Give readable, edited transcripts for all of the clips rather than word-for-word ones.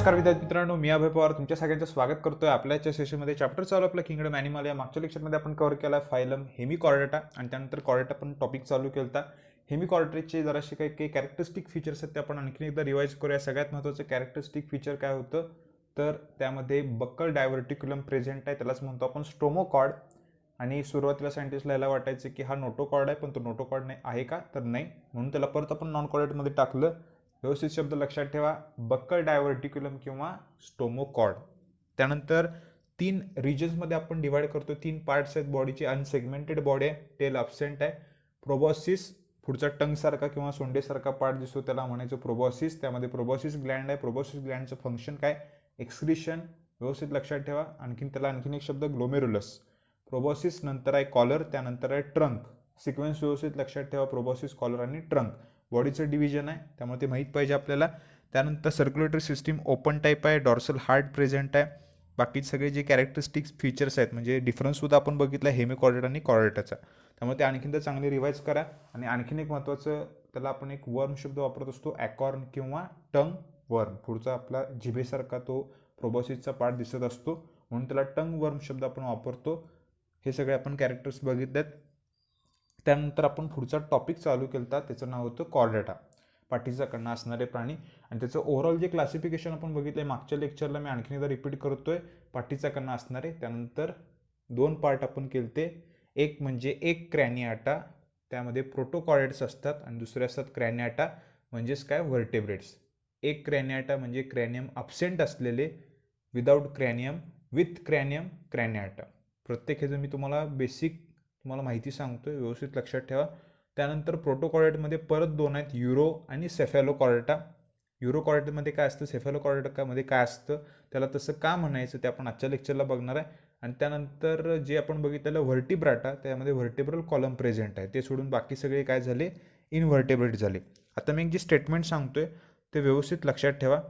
नमस्कार विद्यार्थी मित्रांनो, मी अभय पवार तुमच्या सगळ्यांचं स्वागत करतोय आपल्याच्या सेशनमध्ये. चॅप्टर चालू आपला किंगडम ॲनिमल. या मागच्या लेक्चरमध्ये आपण कव्हर केला फायलम हेमिकॉर्डेटा आणि त्यानंतर कॉर्डेटा पण टॉपिक चालू केला. हेमिकॉर्डेटाचे जरासे काही कॅरेक्टरिस्टिक फीचर्स आहेत ते आपण आणखी एकदा रिवाइज करूया. सगळ्यात महत्त्वाचं कॅरेक्टरिस्टिक फीचर काय होतं तर त्यामध्ये बक्कल डायव्हर्टिक्युलम प्रेझेंट आहे, त्यालाच म्हणतो आपण स्टोमोकॉर्ड. आणि सुरुवातीला सायंटिस्टला याला वाटायचं की हा नोटोकॉर्ड आहे, पण तो नोटोकॉर्ड नाही आहे का तर नाही, म्हणून त्याला परत आपण नॉन कॉर्डेटमध्ये टाकलं. व्यवस्थित शब्द लक्षात ठेवा, बक्कल डायव्हर्टिक्युलम किंवा स्टोमोकॉर्ड. त्यानंतर 3 रिजन्समध्ये आपण डिवाइड करतो. 3 पार्ट्स आहेत बॉडीचे. अनसेगमेंटेड बॉडी आहे, टेल अब्सेंट आहे. प्रोबॉसिस पुढचा टंगसारखा किंवा सोंडेसारखा पार्ट दिसतो त्याला म्हणायचं प्रोबॉसिस. त्यामध्ये प्रोबॉसिस ग्लँड आहे. प्रोबॉसिस ग्लँडचं फंक्शन काय, एक्सक्रिशन. व्यवस्थित लक्षात ठेवा. आणखीन एक शब्द ग्लोमेरुलस. प्रोबॉसिस नंतर आहे कॉलर, त्यानंतर आहे ट्रंक. सिक्वेन्स व्यवस्थित लक्षात ठेवा, प्रोबॉसिस, कॉलर आणि ट्रंक. बॉडीचं डिव्हिजन आहे त्यामुळे ते माहीत पाहिजे आपल्याला. त्यानंतर सर्क्युलेटरी सिस्टीम ओपन टाईप आहे. डॉर्सल हार्ट प्रेझेंट आहे. बाकी सगळे जे कॅरेक्टरिस्टिक्स फीचर्स आहेत म्हणजे डिफरन्ससुद्धा आपण बघितला हेमिकॉर्डेट आणि कॉर्डेटाचा, त्यामुळे ते आणखीन चांगले रिवाइज करा. आणि आणखीन एक महत्त्वाचं, त्याला आपण एक वर्म शब्द वापरत असतो, ॲकॉर्न किंवा टंग वर्म. पुढचा आपला जिभेसारखा तो प्रोबॉसिसचा पार्ट दिसत असतो म्हणून त्याला टंग वर्म शब्द आपण वापरतो. हे सगळे आपण कॅरेक्टर्स बघितलेत. त्यानंतर आपण पुढचा टॉपिक चालू केला, त्याचं नाव होतं कॉर्डेटा, पाठीचा कणा असणारे प्राणी. आणि त्याचं ओव्हरऑल जे क्लासिफिकेशन आपण बघितलं मागच्या लेक्चरला, मी आणखीन एकदा रिपीट करतोय. पाठीचा कणा असणारे, त्यानंतर 2 पार्ट आपण केलते. एक म्हणजे एक क्रॅनियाटा, त्यामध्ये प्रोटोकॉर्डेट्स असतात, आणि दुसरे असतात क्रॅनियाटा म्हणजेच काय, व्हर्टेब्रेट्स. एक क्रॅनियाटा म्हणजे क्रॅनियम अब्सेंट असलेले, विदाउट क्रॅनियम, विथ क्रॅनियम क्रॅनियाटा. प्रत्येक ह्याचं मी तुम्हाला बेसिक माहिती सांगतोय, व्यवस्थित लक्षात ठेवा. त्यानंतर प्रोटोकॉर्डेटमध्ये परत 2 आहेत, युरो आणि सेफॅलोकॉर्डेटा. युरोकॉर्डेटमध्ये काय असतं, सेफॅलोकॉर्डेटामध्ये काय असतं, त्याला तसं का म्हणायचं ते आपण आजच्या लेक्चरला बघणार आहे. आणि त्यानंतर जे आपण बघितलेलं व्हर्टिब्राटा, त्यामध्ये व्हर्टेब्रल कॉलम प्रेझेंट आहे. ते सोडून बाकी सगळे काय झाले, इनव्हर्टेब्रेट झाले. आता मी जे स्टेटमेंट सांगतोय ते व्यवस्थित लक्षात ठेवा,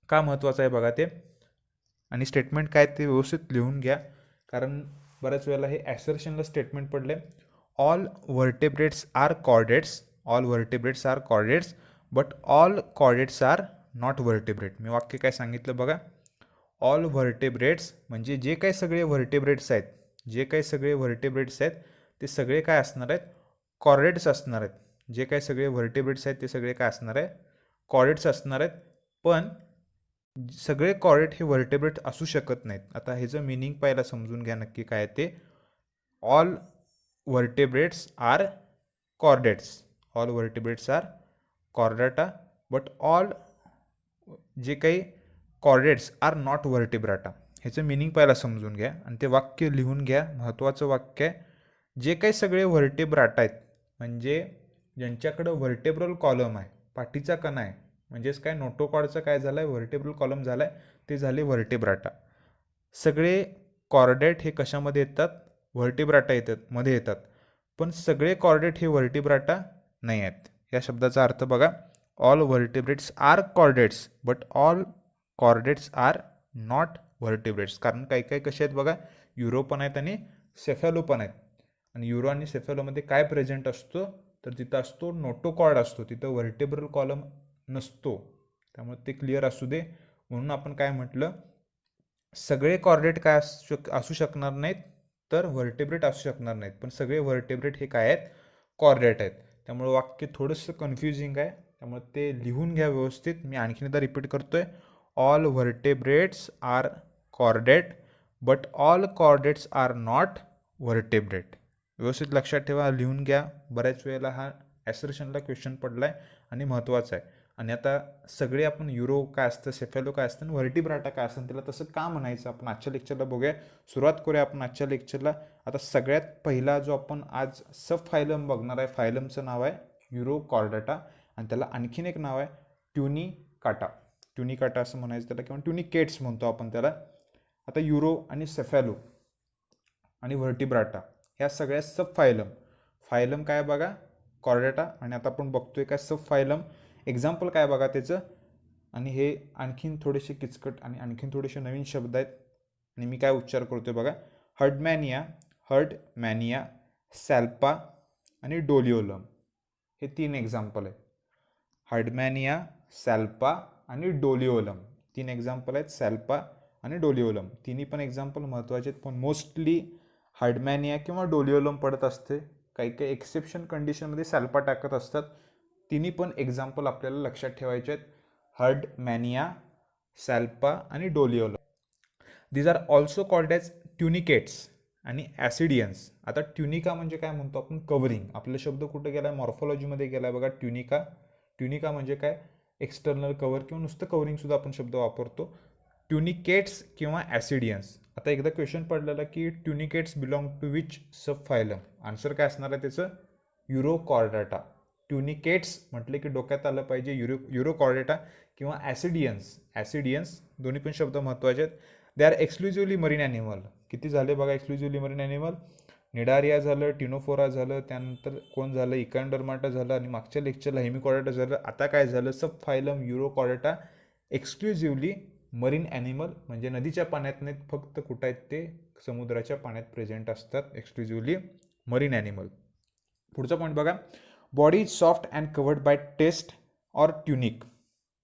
का महत्त्वाचं आहे बघा ते. आणि स्टेटमेंट काय ते व्यवस्थित लिहून घ्या, कारण बऱ्याच वेळेला हे ॲसर्शनला स्टेटमेंट पडले. All vertebrates are chordates, all vertebrates are chordates, but all chordates are not vertebrate. मी वाक्य काय सांगितलं बघा, ऑल व्हर्टेब्रेट्स म्हणजे जे काही सगळे व्हर्टेब्रेट्स आहेत, ते सगळे काय असणार आहेत, कॉर्डेट्स असणार आहेत. जे काही सगळे व्हर्टेब्रेट्स आहेत ते सगळे काय असणार आहे, कॉर्डेट्स असणार आहेत. पण सगळे कॉर्डेट हे व्हर्टेब्रेट असू शकत नाहीत. आता ह्याचं मिनिंग पहिला समजून घ्या नक्की काय ते. All vertebrates are chordates, all vertebrates are chordata, but all जे काही कॉर्डेट्स आर नॉट व्हर्टेब्राटा. ह्याचं मिनिंग पहिला समजून घ्या आणि ते वाक्य लिहून घ्या. महत्त्वाचं वाक्य आहे, जे काही सगळे व्हर्टेब्राटा आहेत म्हणजे ज्यांच्याकडं व्हर्टेब्रल कॉलम आहे, पाठीचा कणा आहे, म्हणजेच काय, नोटोकॉर्डचा काय झाला आहे, व्हर्टेब्रल कॉलम झाला आहे, ते झाले व्हर्टेब्राटा. सगळे कॉर्डेट हे कशामध्ये येतात, व्हर्टेब्राटा मध्ये येतात. पण सगळे कॉर्डेट हे व्हर्टेब्राटा नाही आहेत. या शब्दाचा अर्थ बघा, all vertebrates are chordates, but all chordates are not vertebrates. कारण काही कसे आहेत बघा, युरो पण आहेत आणि सेफॅलो पण आहेत. आणि युरो आणि सेफॅलोमध्ये काय प्रेझेंट असतो तर तिथं असतो नोटोकॉर्ड असतो, तिथं व्हर्टेब्रल कॉलम नसतो. त्यामुळे ते क्लिअर असू दे. म्हणून आपण काय म्हटलं, सगळे कॉर्डेट काय असू शकणार नाहीत तर व्हर्टेब्रेट असू शकणार नाहीत, पण सगळे व्हर्टेब्रेट हे काय आहेत, कॉर्डेट आहेत. त्यामुळे वाक्य थोडंसं कन्फ्युजिंग आहे, त्यामुळे ते लिहून घ्या व्यवस्थित. मी आणखीन एकदा रिपीट करतोय, all vertebrates are chordate, but all chordates are not vertebrate. व्यवस्थित लक्षात ठेवा, लिहून घ्या. बऱ्याच वेळेला हा ॲसर्शनला क्वेश्चन पडला आहे आणि महत्त्वाचा आहे. आणि आता सगळे आपण युरो काय असतं, सेफॅलो काय असतं, व्हर्टिब्राटा काय असतं, त्याला तसं का म्हणायचं आपण आजच्या लेक्चरला बघूया. सुरुवात करूया आपण आजच्या लेक्चरला. आता सगळ्यात पहिला जो आपण आज सब फायलम बघणार आहे, फायलमचं नाव आहे युरोकॉर्डेटा आणि त्याला आणखीन एक नाव आहे ट्युनिकाटा. ट्युनिकाटा असं म्हणायचं त्याला, किंवा ट्युनिकेट्स म्हणतो आपण त्याला. आता युरो आणि सेफॅलो आणि व्हर्टिब्राटा ह्या सगळ्या सब फायलम. फायलम काय बघा, कॉर्डेटा. आणि आता आपण बघतोय काय, सब फायलम. एक्झाम्पल काय बघा त्याचं. आणि हे आणखीन थोडेसे किचकट आणि आणखीन थोडेसे नवीन शब्द आहेत आणि मी काय उच्चार करतोय बघा, हर्डमॅनिया, सॅल्पा आणि डोलिओलम. हे 3 एक्झाम्पल आहेत, हर्डमॅनिया, सॅल्पा आणि डोलिओलम. तीन एक्झाम्पल आहेत सॅल्पा आणि डोलिओलम. तिन्ही पण एक्झाम्पल महत्त्वाचे आहेत, पण मोस्टली हार्डमॅनिया किंवा डोलिओलम पडत असते. काही काही एक्सेप्शन कंडिशनमध्ये सॅल्पा टाकत असतात. तिन्ही पण एक्झाम्पल आपल्याला लक्षात ठेवायचे आहेत, हार्डमॅनिया, सॅल्पा आणि Doliolum. These are also called as tunicates आणि ॲसिडियन्स. आता ट्युनिका म्हणजे काय म्हणतो आपण, कव्हरिंग. आपला शब्द कुठे गेला आहे, मॉर्फॉलॉजीमध्ये गेला आहे बघा, ट्युनिका. ट्युनिका म्हणजे काय, एक्सटर्नल कव्हर किंवा नुसतं कव्हरिंगसुद्धा आपण शब्द वापरतो. ट्युनिकेट्स किंवा ॲसिडियन्स. आता एकदा क्वेश्चन पडलेला की tunicates belong to which sub phylum. Answer काय असणार आहे त्याचं, युरोकॉर्डाटा. ट्युनिकेट्स म्हटले की डोक्यात आलं पाहिजे युरोकॉर्डेटा किंवा ॲसिडियन्स. दोन्ही पण शब्द महत्त्वाचे आहेत. They are exclusively marine animal. किती झाले बघा एक्सक्लुझिव्हली मरीन ॲनिमल, निडारिया झालं, टिनोफोरा झालं, त्यानंतर कोण झालं, इकॅन्डर्माटा झालं, आणि मागच्या लेक्चरला हेमिकॉर्डेटा झालं. आता काय झालं, सब फायलम युरोकॉर्डेटा एक्सक्लुझिव्हली मरीन ॲनिमल, म्हणजे नदीच्या पाण्यात नाहीत, फक्त कुठं आहेत ते समुद्राच्या पाण्यात प्रेझेंट असतात, एक्सक्लुझिव्हली मरीन ॲनिमल. पुढचा पॉईंट बघा, body is soft and covered by test or tunic,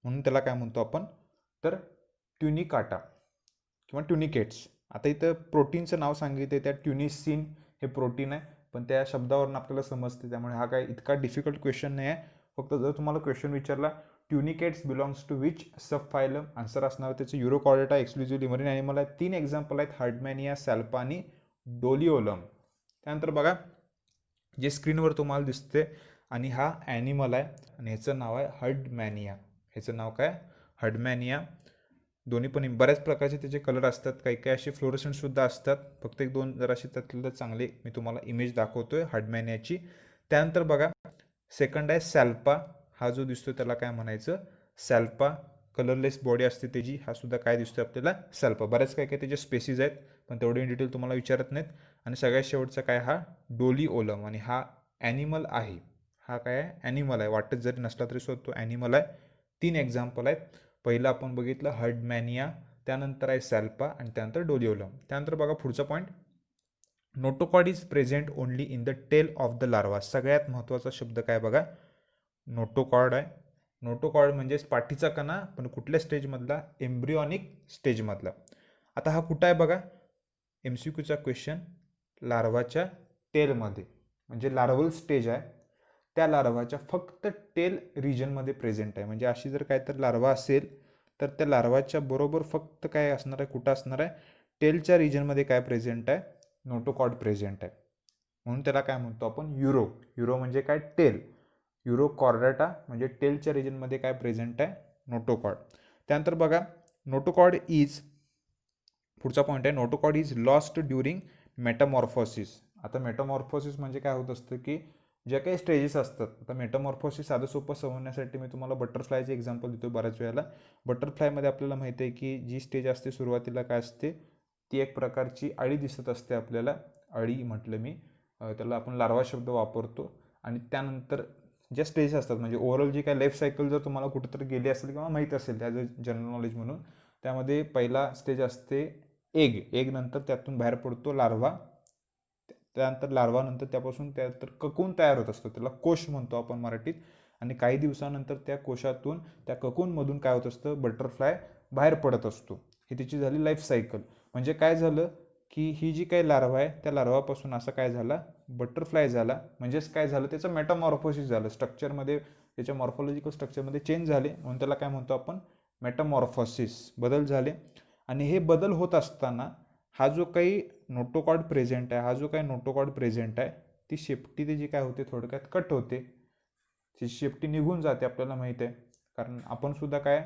म्हणून त्याला काय म्हणतो आपण, तर ट्युनिकाटा किंवा ट्युनिकेट्स. आता इथं प्रोटीनचं नाव सांगितलं, त्या ट्युनिसिन हे प्रोटीन आहे, पण त्या शब्दावरून आपल्याला समजते, त्यामुळे हा काय इतका डिफिकल्ट क्वेश्चन नाही आहे. फक्त जर तुम्हाला क्वेश्चन विचारला tunicates belongs to which sub phylum, answer असणार त्याचं युरोकॉर्डेटा, एक्सक्लुझिव्हली मरीन ॲनिमल आहे. तीन एक्झाम्पल आहेत, हार्डमॅनिया, सॅल्पा आणि डोलिओलम. त्यानंतर बघा, जे स्क्रीनवर तुम्हाला दिसते, आणि हा ॲनिमल आहे आणि ह्याचं नाव आहे हार्डमॅनिया. ह्याचं नाव काय, हार्डमॅनिया. दोन्ही पण बऱ्याच प्रकारचे त्याचे कलर असतात, काही काही असे फ्लोरोसंटसुद्धा असतात. फक्त एक दोन जराशी त्यातले चांगले मी तुम्हाला इमेज दाखवतोय हार्डमॅनियाची. त्यानंतर बघा, सेकंड आहे सॅल्पा. हा जो दिसतो त्याला काय म्हणायचं, सॅल्पा. कलरलेस बॉडी असते त्याची, हा सुद्धा काय दिसतो आपल्याला, सॅल्पा. बऱ्याच काय काय त्याचे स्पेसीज आहेत, पण तेवढे इन डिटेल तुम्हाला विचारत नाहीत. आणि सगळ्यात शेवटचा काय, हा डोलिओलम, आणि हा ॲनिमल आहे. हा काय आहे, ॲनिमल आहे, वाटत जरी नसला तरी सुद्धा तो ॲनिमल आहे. तीन एक्झाम्पल आहेत. पहिलं आपण बघितलं हार्डमॅनिया, त्यानंतर आहे सॅल्पा, आणि त्यानंतर डोलिओलम. त्यानंतर बघा पुढचा point, notochord is present only in the tail of the larva. सगळ्यात महत्त्वाचा शब्द काय बघा, नोटोकॉड आहे. नोटोकॉड म्हणजेच पाठीचा कणा, पण कुठल्या स्टेजमधला, एम्ब्रियॉनिक स्टेजमधला. आता हा कुठं आहे बघा, MCQचा क्वेश्चन, लार्वाच्या टेलमध्ये, म्हणजे लार्वल स्टेज आहे, त्या लार्वाच्या फक्त टेल रिजनमध्ये प्रेझेंट आहे. म्हणजे अशी जर काय तर लार्वा असेल, तर त्या लार्वाच्या बरोबर फक्त काय असणार आहे, कुठं असणार आहे, टेलच्या रिजनमध्ये काय प्रेझेंट आहे, नोटोकॉड प्रेझेंट आहे. म्हणून त्याला काय म्हणतो आपण, युरो म्हणजे काय, टेल. युरोकॉर्डाटा म्हणजे टेलच्या रिजनमध्ये काय प्रेझेंट आहे, नोटोकॉड. त्यानंतर बघा, नोटोकॉड इज, पुढचा पॉईंट आहे, notochord is lost during Metamorphosis. आता मेटामॉर्फोसिस म्हणजे काय होत असतं की ज्या काही स्टेजेस असतात. आता मेटामॉर्फोसिस साधं सोपं समजण्यासाठी मी तुम्हाला बटरफ्लायचे एक्झाम्पल देतो. बऱ्याच वेळेला बटरफ्लायमध्ये आपल्याला माहिती आहे की जी स्टेज असते सुरुवातीला काय असते, ती एक प्रकारची अळी दिसत असते आपल्याला. अळी म्हटलं मी, त्याला आपण लार्वा शब्द वापरतो. आणि त्यानंतर ज्या स्टेज असतात, म्हणजे ओव्हरऑल जी काय लाईफ सायकल जर तुम्हाला कुठेतरी गेली असेल किंवा माहीत असेल ॲज अ जनरल नॉलेज म्हणून, त्यामध्ये पहिला स्टेज असते एग नंतर त्यातून बाहेर पडतो लार्वा, त्यानंतर लार्वा नंतर त्यापासून त्यानंतर ककून तयार होत असतो, त्याला कोश म्हणतो आपण मराठीत. आणि काही दिवसानंतर त्या कोशातून, त्या ककूनमधून काय होत असतं, बटरफ्लाय बाहेर पडत असतो. ही त्याची झाली लाईफ सायकल. म्हणजे काय झालं की ही जी काही लार्वा आहे, त्या लार्वापासून असं काय झाला, बटरफ्लाय झाला. म्हणजेच काय झालं, त्याचं मेटामॉर्फोसिस झालं, स्ट्रक्चरमध्ये, त्याच्या मॉर्फॉलॉजिकल स्ट्रक्चरमध्ये चेंज झाले, म्हणून त्याला काय म्हणतो आपण, मेटामॉर्फोसिस, बदल झाले. आणि हे बदल होत असताना हा जो काही नोटोकॉड प्रेझेंट आहे, ती शेपटी त्याची काय होते, थोडक्यात कट होते, ती शेपटी निघून जाते, आपल्याला माहीत आहे. कारण आपण सुद्धा काय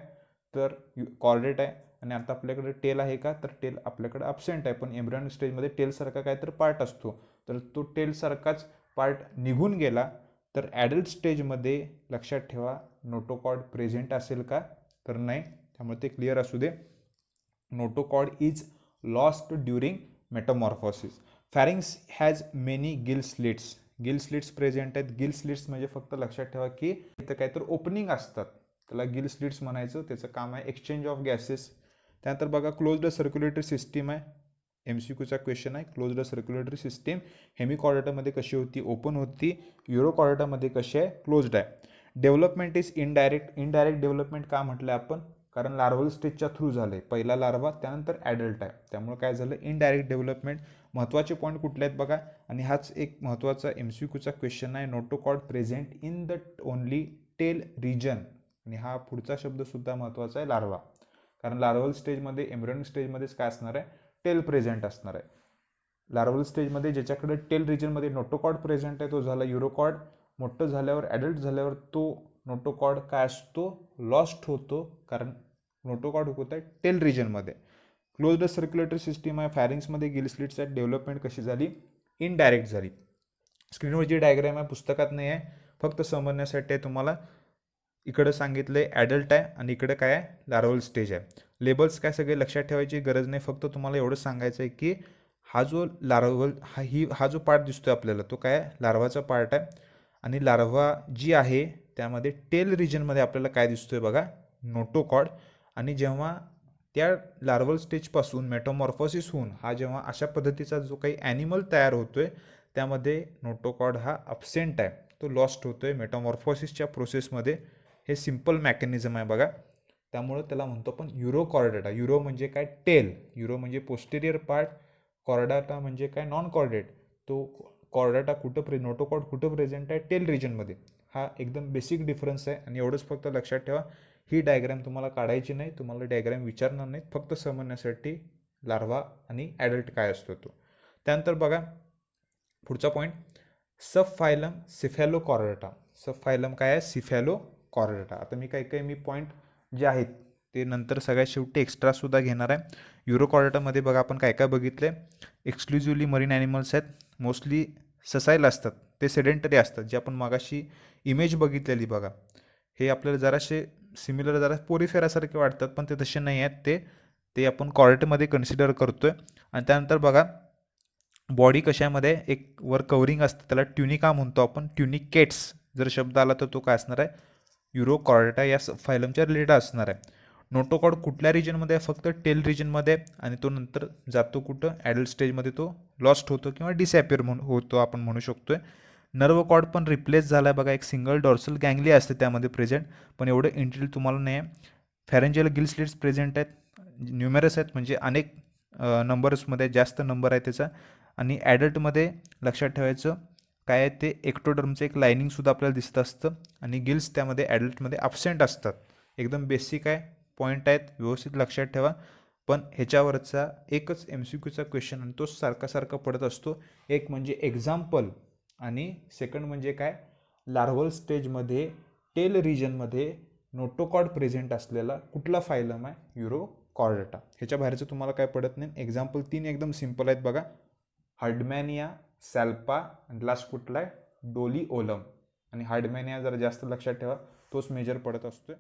तर कॉर्डेट आहे, आणि आता आपल्याकडे टेल आहे का, तर टेल आपल्याकडे अब्सेंट आहे. पण एम्ब्रियॉनिक स्टेजमध्ये टेलसारखा काय तर पार्ट असतो, तर तो टेलसारखाच पार्ट निघून गेला, तर ॲडल्ट स्टेजमध्ये लक्षात ठेवा नोटोकॉड प्रेझेंट असेल का, तर नाही. त्यामुळे ते क्लिअर असू दे. Notochord is lost during metamorphosis. Pharynx has many gill slits present आहेत. गिल स्लिट्स म्हणजे फक्त लक्षात ठेवा की इथं काहीतरी ओपनिंग असतात, त्याला गिल स्लिट्स म्हणायचं. त्याचं काम आहे एक्सचेंज ऑफ गॅसेस. त्यानंतर बघा, क्लोज्ड सर्क्युलेटरी सिस्टीम आहे. MCQचा क्वेश्चन आहे, क्लोज्ड सर्क्युलेटरी सिस्टीम हेमिकॉर्डेटामध्ये कशी होती, ओपन होती. युरोकॉर्डेटामध्ये कशी आहे, क्लोज्ड आहे. डेव्हलपमेंट इज इनडायरेक्ट डेव्हलपमेंट का म्हटलं आपण, कारण लार्वल स्टेजच्या थ्रू झाले. पहिला लार्वा त्यानंतर ॲडल्ट आहे, त्यामुळे काय झालं इनडायरेक्ट डेव्हलपमेंट. महत्त्वाचे पॉईंट कुठले आहेत बघा, आणि हाच एक महत्त्वाचा MCQचा क्वेश्चन आहे. Notochord present in the only tail region. आणि हा पुढचा शब्दसुद्धा महत्त्वाचा आहे, लार्वा. कारण लार्वल स्टेजमध्ये एम्ब्रियोनिक स्टेजमध्येच काय असणार आहे, टेल प्रेझेंट असणार आहे. लार्वल स्टेजमध्ये ज्याच्याकडे टेल रिजनमध्ये नोटोकॉड प्रेझेंट आहे तो झाला युरोकॉड. मोठं झाल्यावर ॲडल्ट झाल्यावर तो नोटोकॉड काय असतो, लॉस्ट होतो, कारण नोटोकॉड होत आहे टेल रिजनमध्ये. क्लोज्ड सर्क्युलेटरी सिस्टीम आहे फॅरिंग्समध्ये. गिल स्लिट्स आहेत. डेव्हलपमेंट कशी झाली, इनडायरेक्ट झाली. स्क्रीनवर जी डायग्राम आहे पुस्तकात नाही आहे, फक्त समजण्यासाठी आहे तुम्हाला. इकडं सांगितलं आहे ॲडल्ट आहे आणि इकडं काय आहे, लार्वल स्टेज आहे. लेबल्स काय सगळे लक्षात ठेवायची गरज नाही, फक्त तुम्हाला एवढं सांगायचं आहे की हा जो लार्वल हा जो पार्ट दिसतोय आपल्याला तो काय लार्वाचा पार्ट आहे. आणि लार्वा जी आहे त्यामध्ये टेल रिजनमध्ये आपल्याला काय दिसतोय बघा, नोटोकॉड. आणि जेव्हा त्या लार्वल स्टेजपासून मेटामॉर्फोसिस होऊन हा जेव्हा अशा पद्धतीचा जो काही ॲनिमल तयार होतोय त्यामध्ये नोटोकॉड हा अब्सेंट आहे, तो लॉस्ट होतोय मेटामॉर्फोसिसच्या प्रोसेसमध्ये. हे सिम्पल मेकॅनिझम आहे बघा. त्यामुळं त्याला म्हणतो आपण युरोकॉर्डेटा. युरो म्हणजे काय, टेल. युरो म्हणजे पोस्टेरियर पार्ट. कॉर्डाटा म्हणजे काय, नॉन कॉर्डेट. तो कॉर्डाटा कुठं नोटोकॉड कुठं प्रेझेंट आहे, टेल रिजनमध्ये. हा एकदम बेसिक डिफरन्स आहे. आणि एवढंच फक्त लक्षात ठेवा, ही डायग्राम तुम्हाला काढायची नाही, तुम्हाला डायग्राम विचारणार नाहीत, फक्त समजण्यासाठी लार्वा आणि ॲडल्ट काय असतो तो. त्यानंतर बघा पुढचा पॉईंट, सब फायलम सिफॅलोकॉर्डेटा. सब फायलम काय आहे, सिफॅलोकॉर्डेटा. आता मी काही पॉईंट जे आहेत ते नंतर सगळ्यात शेवटी एक्स्ट्रासुद्धा घेणार आहे. युरोकॉर्डेटामध्ये बघा आपण काय काय बघितलं आहे. एक्सक्लुझिव्हली मरीन ॲनिमल्स आहेत, मोस्टली ससाईल असतात, ते सेडेंटरी असतात. जे आपण मागाशी इमेज बघितलेली बघा, हे आपल्याला जरासे सिमिलर जरा पोरीफेरासारखे वाटतात, पण ते तसे नाही आहेत. ते आपण कॉर्डेटमध्ये कन्सिडर करतोय. आणि त्यानंतर बघा बॉडी कशामध्ये, एक वर कवरिंग असतं त्याला ट्युनिका म्हणतो आपण. ट्युनिकेट्स जर शब्द आला तर तो काय असणार आहे, युरोकॉर्डेटा या फायलमच्या रिलेटेड असणार आहे. नोटोकॉड कुठल्या रिजनमध्ये आहे, फक्त टेल रिजनमध्ये. आणि तो नंतर जातो कुठं, ॲडल्ट स्टेजमध्ये तो लॉस्ट होतो किंवा डिसॲपियर होतो आपण म्हणू शकतोय. नर्व कॉर्ड पण रिप्लेस झाला आहे बघा, एक सिंगल डॉर्सल गँगलिया असते त्यामध्ये प्रेझेंट, पण एवढं इंटिल तुम्हाला नाही आहे. फॅरेंजियल गिल स्लिट्स प्रेझेंट आहेत, न्यूमेरस आहेत, म्हणजे अनेक नंबर्समध्ये जास्त नंबर आहे त्याचा. आणि ॲडल्टमध्ये लक्षात ठेवायचं काय आहे, ते एक्टोडर्मचं एक लायनिंगसुद्धा आपल्याला दिसत असतं. आणि गिल्स त्यामध्ये ॲडल्टमध्ये ॲब्सेंट असतात. एकदम बेसिक आहे, पॉईंट आहेत, व्यवस्थित लक्षात ठेवा. पण ह्याच्यावरचा एकच MCQचा क्वेश्चन आणि तो सारखा पडत असतो. एक म्हणजे एक्झाम्पल आणि सेकंड म्हणजे काय, लार्वल स्टेजमध्ये टेल रिजनमध्ये नोटोकॉड प्रेझेंट असलेला कुठला फायलम आहे, युरोकॉर्डेटा. ह्याच्या बाहेरचं तुम्हाला काय पडत नाही. एक्झाम्पल 3 एकदम सिम्पल आहेत बघा, हार्डमॅनिया, सॅल्पा आणि लास्ट कुठला आहे, डोलिओलम. आणि हार्डमॅनिया जरा जास्त लक्षात ठेवा, तोच मेजर पडत असतोय.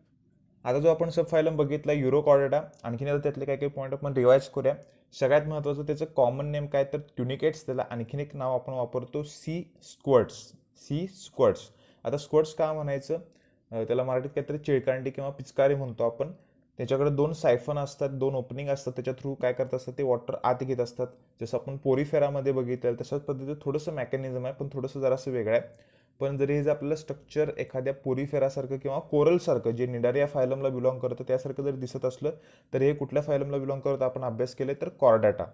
आता जो आपण सब फायलम बघितला युरोकॉर्डेटा, आणखीन आता त्यातले काही पॉईंट आपण रिवाइज करूया. सगळ्यात महत्त्वाचं त्याचं कॉमन नेम काय तर ट्युनिकेट्स. त्याला आणखीन एक नाव आपण वापरतो, सी स्क्वर्ट्स. आता स्क्वर्ट्स का म्हणायचं, त्याला मराठीत काहीतरी चिळकांडी किंवा पिचकारी म्हणतो आपण. त्याच्याकडे 2 सायफन असतात, 2 ओपनिंग असतात, त्याच्या थ्रू काय करत असतात ते वॉटर आत घेत असतात. जसं आपण पोरीफेरामध्ये बघितलं तशाच पद्धतीचं थोडंसं मेकॅनिझम आहे, पण थोडंसं जरासं वेगळं आहे. पण जरी हे जर आपलं स्ट्रक्चर एखाद्या पोरीफेरासारखं किंवा कोरलसारखं, जे निडारिया फायलमला बिलॉंग करतं त्यासारखं जर दिसत असलं तर हे कुठल्या फायलमला बिलॉंग करतं आपण अभ्यास केले तर कॉर्डेटा.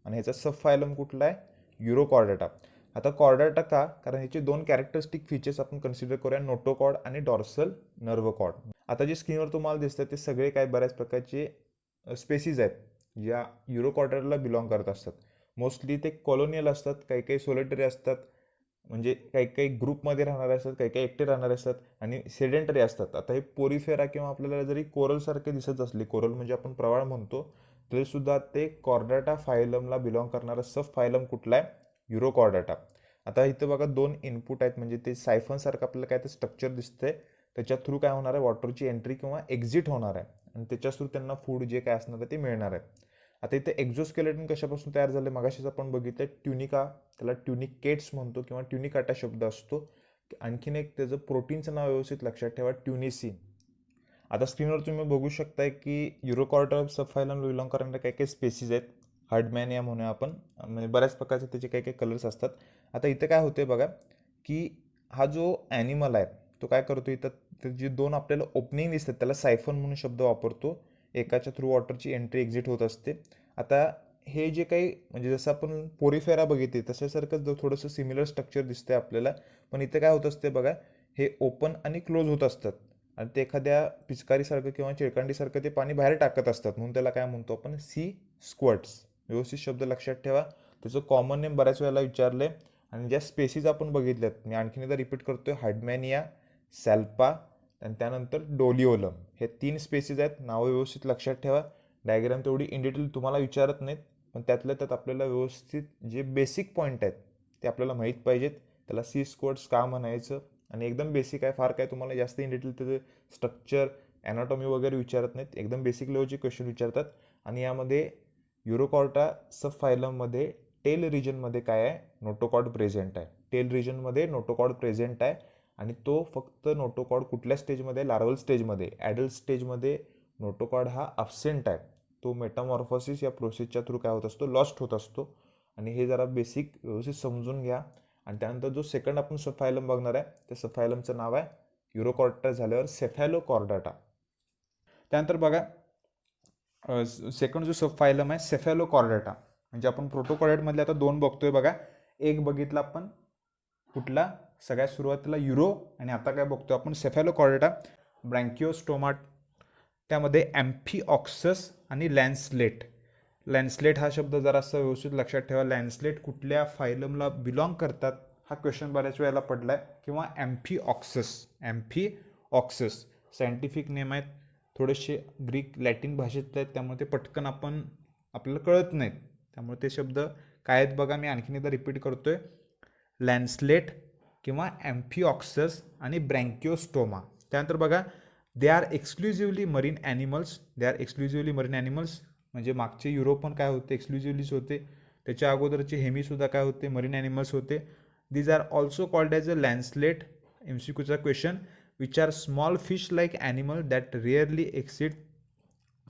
आणि ह्याचा सब फायलम कुठला आहे, युरोकॉर्डेटा. आता कॉर्डेटा का, कारण ह्याचे 2 कॅरेक्टरिस्टिक फीचर्स आपण कन्सिडर करूया, नोटोकॉड आणि डॉर्सल नर्व कॉर्ड. आता जे स्क्रीनवर तुम्हाला दिसतात ते सगळे काय बऱ्याच प्रकारचे स्पेसीज आहेत ज्या युरोकॉर्डेटाला बिलॉंग करत असतात. मोस्टली ते कॉलोनियल असतात, काही सोलिटरी असतात, म्हणजे काही ग्रुपमध्ये राहणारे असतात, काही एकटे राहणारे असतात, आणि सेडेंटरी असतात. आता हे पोरीफेरा किंवा आपल्याला जरी कोरलसारखे दिसत असले, कोरल म्हणजे आपण प्रवाळ म्हणतो, तरीसुद्धा ते कॉर्डेटा फायलमला बिलॉंग करणारा सब फायलम कुठला आहे, युरोकॉर्डेटा. आता इथं बघा 2 इनपुट आहेत, म्हणजे ते सायफनसारखं आपल्याला काय ते स्ट्रक्चर दिसतंय, त्याच्या थ्रू काय होणार आहे, वॉटरची एंट्री किंवा एक्झिट होणार आहे, आणि त्याच्या थ्रू त्यांना फूड जे काय असणार आहे ते मिळणार आहे. आता इथे एक्झोस्केलेटन कशापासून तयार झाले, मगाशीच आपण बघितलं ट्युनिका, त्याला ट्युनिकेट्स म्हणतो किंवा ट्युनिकाटा शब्द असतो. आणखीन एक त्याचं प्रोटीनचं नाव व्यवस्थित लक्षात ठेवा, ट्युनिसिन. आता स्क्रीनवर तुम्ही बघू शकताय की युरोकॉर्डेटा सब फायलम बिलॉंग करणारे काही स्पेसीज आहेत. हार्डमॅनिया म्हणूया आपण, म्हणजे बऱ्याच प्रकारचे त्याचे काही कलर्स असतात. आता इथं काय होते बघा, की हा जो ॲनिमल आहे तो काय करतो, इथं तर जे दोन आपल्याला ओपनिंग दिसतात त्याला सायफन म्हणून शब्द वापरतो. एकाच्या थ्रू वॉटरची एंट्री एक्झिट होत असते. आता हे जे काही म्हणजे जसं आपण पोरीफेरा बघितले तशासारखंच थोडंसं सिमिलर स्ट्रक्चर दिसतंय आपल्याला. पण इथं काय होत असते बघा, हे ओपन आणि क्लोज होत असतात आणि ते एखाद्या पिचकारीसारखं किंवा चिळकांडीसारखं ते पाणी बाहेर टाकत असतात, म्हणून त्याला काय म्हणतो आपण, सी स्क्वर्ट्स. व्यवस्थित शब्द लक्षात ठेवा. त्याचं कॉमन नेम बऱ्याच वेळेला विचारले. आणि ज्या स्पेसीज आपण बघितल्यात, मी आणखीन एकदा रिपीट करतोय, हार्डमॅनिया, सॅल्पा आणि त्यानंतर डोलिओलम, हे 3 स्पेसीज आहेत. नावं व्यवस्थित लक्षात ठेवा. डायग्राम तेवढी इन डिटेल तुम्हाला विचारत नाहीत, पण त्यातल्या त्यात आपल्याला व्यवस्थित जे बेसिक पॉईंट आहेत ते आपल्याला माहीत पाहिजेत. त्याला सी स्क्वर्ट्स का म्हणायचं आणि एकदम बेसिक आहे, फार काय तुम्हाला जास्त इन डिटेल त्याचं स्ट्रक्चर, ॲनाटॉमी वगैरे विचारत नाहीत. एकदम बेसिक लेवलचे क्वेश्चन विचारतात. आणि यामध्ये युरोकॉर्टा सब फायलममध्ये टेल रिजनमध्ये काय आहे, नोटोकॉर्ड प्रेझेंट आहे. टेल रिजनमध्ये नोटोकॉर्ड प्रेझेंट आहे आणि तो फक्त नोटोकॉर्ड कुठल्या स्टेजमध्ये, लार्वल स्टेजमध्ये. ॲडल्ट स्टेजमध्ये नोटोकॉर्ड हा अब्सेंट आहे. तो मेटामॉर्फोसिस या प्रोसेसच्या थ्रू काय होत असतो, लॉस्ट होत असतो. आणि हे जरा बेसिक व्यवस्थित समजून घ्या. आणि त्यानंतर जो सेकंड आपण सबफायलम बघणार आहे, त्या सबफायलमचं नाव आहे युरोकॉर्टा झाल्यावर सेफॅलोकॉर्डाटा. त्यानंतर बघा सेकंड जो सबफायलम आहे सेफॅलोकॉर्डाटा. म्हणजे आपण प्रोटोकॉर्डेटमधले आता 2 बघतोय बघा. एक बघितला आपण कुठला, सगळ्यात सुरुवातीला युरो, आणि आता काय बघतोय आपण, सेफॅलोकॉर्डाटा. ब्रँकिओस्टोमा, त्यामध्ये ॲम्फिऑक्सस आणि लॅन्सलेट. लॅन्सलेट हा शब्द जरासा व्यवस्थित लक्षात ठेवा. लॅन्सलेट कुठल्या फायलमला बिलॉंग करतात हा क्वेश्चन बऱ्याच वेळेला पडला आहे. किंवा ॲम्फिऑक्सस, ॲम्फिऑक्सस सायंटिफिक नेम आहेत, थोडेसे ग्रीक लॅटिन भाषेत आहेत, त्यामुळे ते पटकन आपल्याला कळत नाहीत. त्यामुळे ते शब्द काय आहेत बघा, मी आणखीन एकदा रिपीट करतोय. लॅन्सलेट किंवा ॲम्फिऑक्सस आणि ब्रँकिओस्टोमा. त्यानंतर बघा, they are exclusively marine animals. They are exclusively marine animals म्हणजे मागचे युरोप पण काय होते, एक्सक्लुझिव्हलीच होते. त्याच्या अगोदरचे हेमीसुद्धा काय होते, मरीन ॲनिमल्स होते. These are also called as a lancelet. MCQचा question, which are small fish like animal that rarely exceed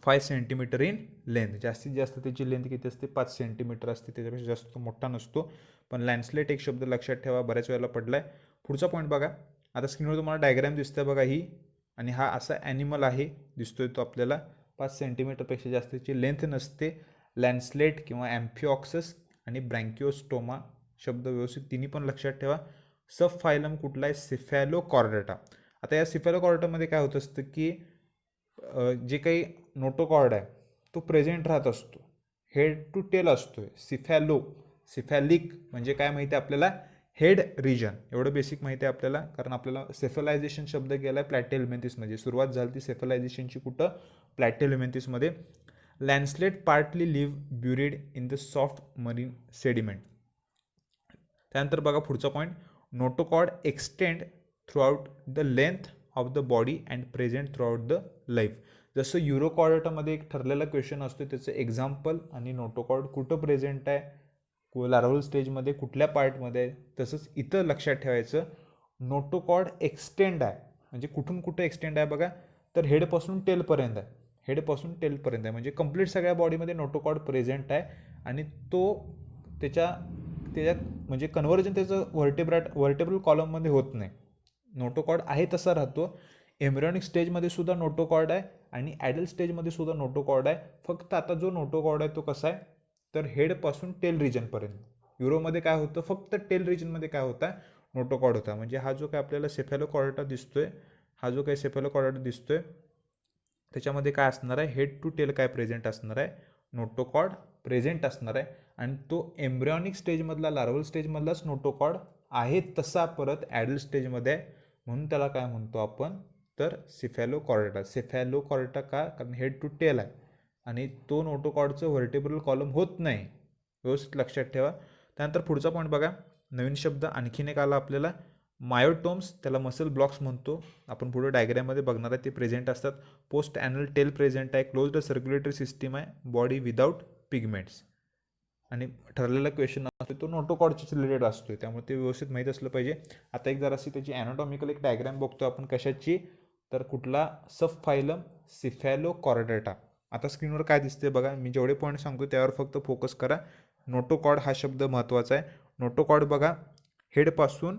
5 centimetre in length. जास्तीत जास्त त्याची लेंथ किती असते, 5 सेंटीमीटर असते, त्याच्यापेक्षा जास्त मोठा नसतो. पण लॅन्सलेट एक शब्द लक्षात ठेवा, बऱ्याच वेळेला पडला आहे. पुढचा पॉईंट बघा, आता स्क्रीनवर तुम्हाला डायग्राम दिसतं बघा ही, आणि हा असा ॲनिमल आहे दिसतोय तो आपल्याला. 5 सेंटीमीटरपेक्षा जास्तची लेंथ नसते. लॅन्सलेट किंवा ॲम्फिऑक्सस आणि ब्रँकिओस्टोमा शब्द व्यवस्थित तिन्ही पण लक्षात ठेवा. सब फायलम कुठला आहे, सेफॅलोकॉर्डाटा. आता या सेफॅलोकॉर्डाटामध्ये काय होत असतं की जे काही नोटोकॉर्ड आहे तो प्रेझेंट राहत असतो, हेड टू टेल असतोय. सिफॅलिक म्हणजे काय माहिती आहे आपल्याला, हेड रिजन. एवढं बेसिक माहिती आहे आपल्याला, कारण आपल्याला सेफलायझेशन शब्द गेला आहे प्लॅटेल्युमेंथिसमध्ये. सुरुवात झाली ती सेफलायझेशनची कुठं, प्लॅटेल्युमेंथिसमध्ये. Lancelet partly live buried in the soft marine sediment. त्यानंतर बघा पुढचा point, notochord extend throughout the length of the body and present throughout the life. जसं युरोकॉर्डाटामध्ये एक ठरलेला क्वेश्चन असतो त्याचं एक्झाम्पल, आणि नोटोकॉर्ड कुठं प्रेझेंट आहे, लार्वल स्टेजमध्ये कुठल्या पार्टमध्ये आहे, तसंच इथं लक्षात ठेवायचं. नोटोकॉर्ड एक्सटेंड आहे म्हणजे कुठून कुठं एक्सटेंड आहे बघा, तर हेडपासून टेलपर्यंत आहे. हेडपासून टेलपर्यंत आहे म्हणजे कंप्लीट सगळ्या बॉडीमध्ये नोटोकॉर्ड प्रेझेंट आहे. आणि तो त्याच्यात म्हणजे कन्व्हर्जन त्याचं व्हर्टेब्रल कॉलममध्ये होत नाही. नोटोकॉर्ड आहे तसा राहतो. एम्ब्रियॉनिक स्टेजमध्ये सुद्धा नोटोकॉर्ड आहे आणि ॲडल्ट स्टेजमध्ये सुद्धा नोटोकॉर्ड आहे. फक्त आता जो नोटोकॉर्ड आहे तो कसा आहे, तर हेडपासून टेल रिजनपर्यंत. युरोमध्ये काय होतं, फक्त टेल रिजनमध्ये काय होता, नोटोकॉर्ड होता. म्हणजे हा जो काय आपल्याला सेफॅलोकॉर्डाटा दिसतोय, हा जो काही सेफॅलोकॉर्डाटा दिसतोय त्याच्यामध्ये काय असणार आहे, हेड टू टेल काय प्रेझेंट असणार आहे, नोटोकॉर्ड प्रेझेंट असणार आहे. आणि तो एम्ब्रियॉनिक स्टेजमधला, लार्वल स्टेजमधलाच नोटोकॉर्ड आहे तसा परत ॲडल्ट स्टेजमध्ये आहे, म्हणून त्याला काय म्हणतो आपण, तर सेफॅलोकॉर्डाटा. सेफॅलोकॉर्डाटा का, कारण हेड टू टेल आहे आणि तो नोटोकॉर्डचं व्हर्टेब्रल कॉलम होत नाही. व्यवस्थित लक्षात ठेवा. त्यानंतर पुढचा पॉईंट बघा, नवीन शब्द आणखीन एक आला आपल्याला, मायोटोम्स. त्याला मसल ब्लॉक्स म्हणतो. आपण पुढे डायग्राममध्ये बघणार आहे, ते प्रेझेंट असतात. पोस्ट ॲनल टेल प्रेझेंट आहे. क्लोज्ड सर्क्युलेटरी सिस्टीम आहे. Body without pigments. आणि ठरलेला क्वेश्चन असतो तो नोटोकॉर्डच्या रिलेटेड असतो, त्यामुळे ते व्यवस्थित माहीत असलं पाहिजे. आता एक जराशी त्याची ॲनाटॉमिकल एक डायग्राम बघतो आपण कशाची, तर कुठला, सब फायलम सेफॅलोकॉर्डाटा. आता स्क्रीनवर काय दिसते बघा, मी जेवढे पॉईंट सांगतो त्यावर फक्त फोकस करा. नोटोकॉर्ड हा शब्द महत्त्वाचा आहे. नोटोकॉर्ड बघा, हेडपासून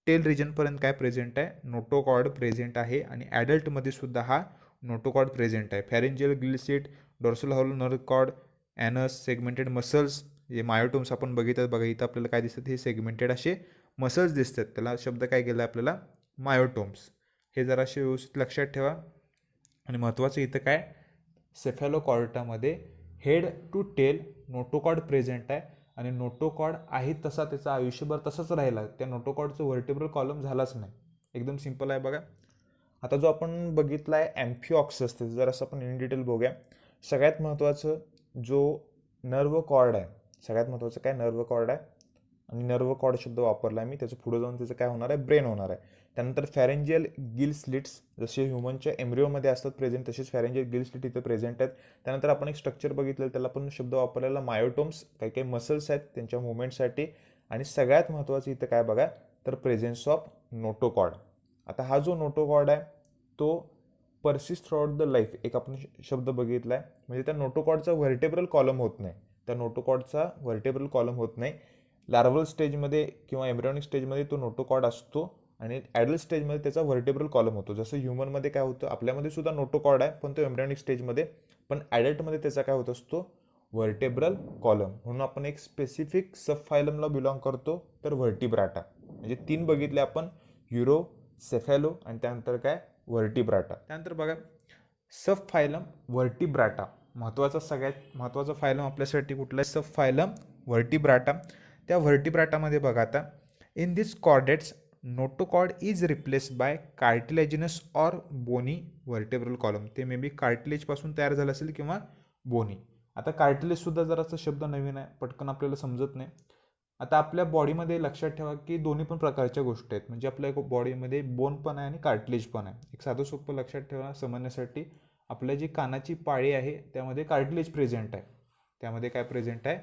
टेल रिजनपर्यंत काय प्रेझेंट आहे, नोटोकॉर्ड प्रेझेंट आहे आणि ॲडल्टमध्ये सुद्धा हा नोटोकॉर्ड प्रेझेंट आहे. Pharyngeal gill slit, dorsal hollow nerve cord, anus, segmented muscles, जे मायोटोम्स आपण बघितलं बघा, इथं आपल्याला काय दिसतात, हे सेगमेंटेड असे मसल्स दिसतात. त्याला शब्द काय केला आपल्याला, मायोटोम्स. हे जराशे व्यवस्थित लक्षात ठेवा. आणि महत्त्वाचं इथं काय, सेफॅलोकॉर्टामध्ये head to tail notochord present आहे आणि नोटोकॉर्ड आहे तसा त्याचं आयुष्यभर तसंच राहिला. त्या नोटोकॉर्डचं व्हर्टेब्रल कॉलम झालाच नाही. एकदम सिंपल आहे बघा. आता जो आपण बघितला आहे ॲम्फिऑक्स असते, जरासं आपण इन डिटेल बघूया. सगळ्यात महत्त्वाचं जो नर्व कॉर्ड आहे, सगळ्यात महत्त्वाचं काय, नर्व कॉर्ड आहे. आणि नर्व कॉर्ड शब्द वापरला आहे मी, त्याचं पुढे जाऊन त्याचं काय होणार आहे, ब्रेन होणार आहे. त्यानंतर फॅरेंजियल गिल स्लिट्स, जसे ह्युमनच्या एम्ब्रिओमध्ये असतात प्रेझेंट, तसेच फॅरेंजियल गिल स्लिट इथे प्रेझेंट आहेत. त्यानंतर आपण एक स्ट्रक्चर बघितलं, त्याला पण शब्द वापरलेला मायोटोम्स, काही काही मसल्स आहेत त्यांच्या मुवमेंटसाठी. आणि सगळ्यात महत्त्वाचं इथं काय बघा, तर प्रेझेन्स ऑफ नोटोकॉर्ड. आता हा जो नोटोकॉर्ड आहे तो परसिस्ट थ्रूआउट द लाईफ, एक आपण शब्द बघितला आहे, म्हणजे त्या नोटोकॉर्डचा व्हर्टेब्रल कॉलम होत नाही, त्या नोटोकॉर्डचा व्हर्टेब्रल कॉलम होत नाही. लार्वल स्टेजमध्ये किंवा एम्ब्रियॉनिक स्टेजमध्ये तो नोटोकॉर्ड असतो आणि ॲडल्ट स्टेजमध्ये त्याचा व्हर्टेब्रल कॉलम होतो. जसं ह्युमनमध्ये काय होतं, आपल्यामध्ये सुद्धा नोटोकॉर्ड आहे पण तो एम्ब्रियॉनिक स्टेजमध्ये, पण ॲडल्टमध्ये त्याचा काय होत असतो, व्हर्टेब्रल कॉलम. म्हणून आपण एक स्पेसिफिक सब फायलमला बिलॉंग करतो, तर व्हर्टिब्राटा. म्हणजे 3 बघितले आपण, युरो, सेफॅलो आणि त्यानंतर काय, व्हर्टिब्राटा. त्यानंतर बघा सब फायलम व्हर्टिब्राटा, महत्त्वाचा सगळ्यात महत्त्वाचा फायलम आपल्यासाठी कुठला आहे, सब फायलम व्हर्टिब्राटा. त्या व्हर्टिब्राटामध्ये बघा आता, in this chordates notochord is replaced by cartilaginous or bony vertebral column. ते मे बी कार्टिलेजपासून तयार झालं असेल किंवा बोनी. आता कार्टिलेजसुद्धा जरासा शब्द नवीन आहे, पटकन आपल्याला समजत नाही. आता आपल्या बॉडीमध्ये लक्षात ठेवा की दोन्ही पण प्रकारच्या गोष्टी आहेत, म्हणजे आपल्या बॉडीमध्ये बोन पण आहे आणि कार्टिलेज पण आहे. एक साधं सोपं लक्षात ठेवा समजण्यासाठी, आपल्या जी कानाची पाळी आहे त्यामध्ये कार्टिलेज प्रेझेंट आहे, त्यामध्ये काय प्रेझेंट आहे,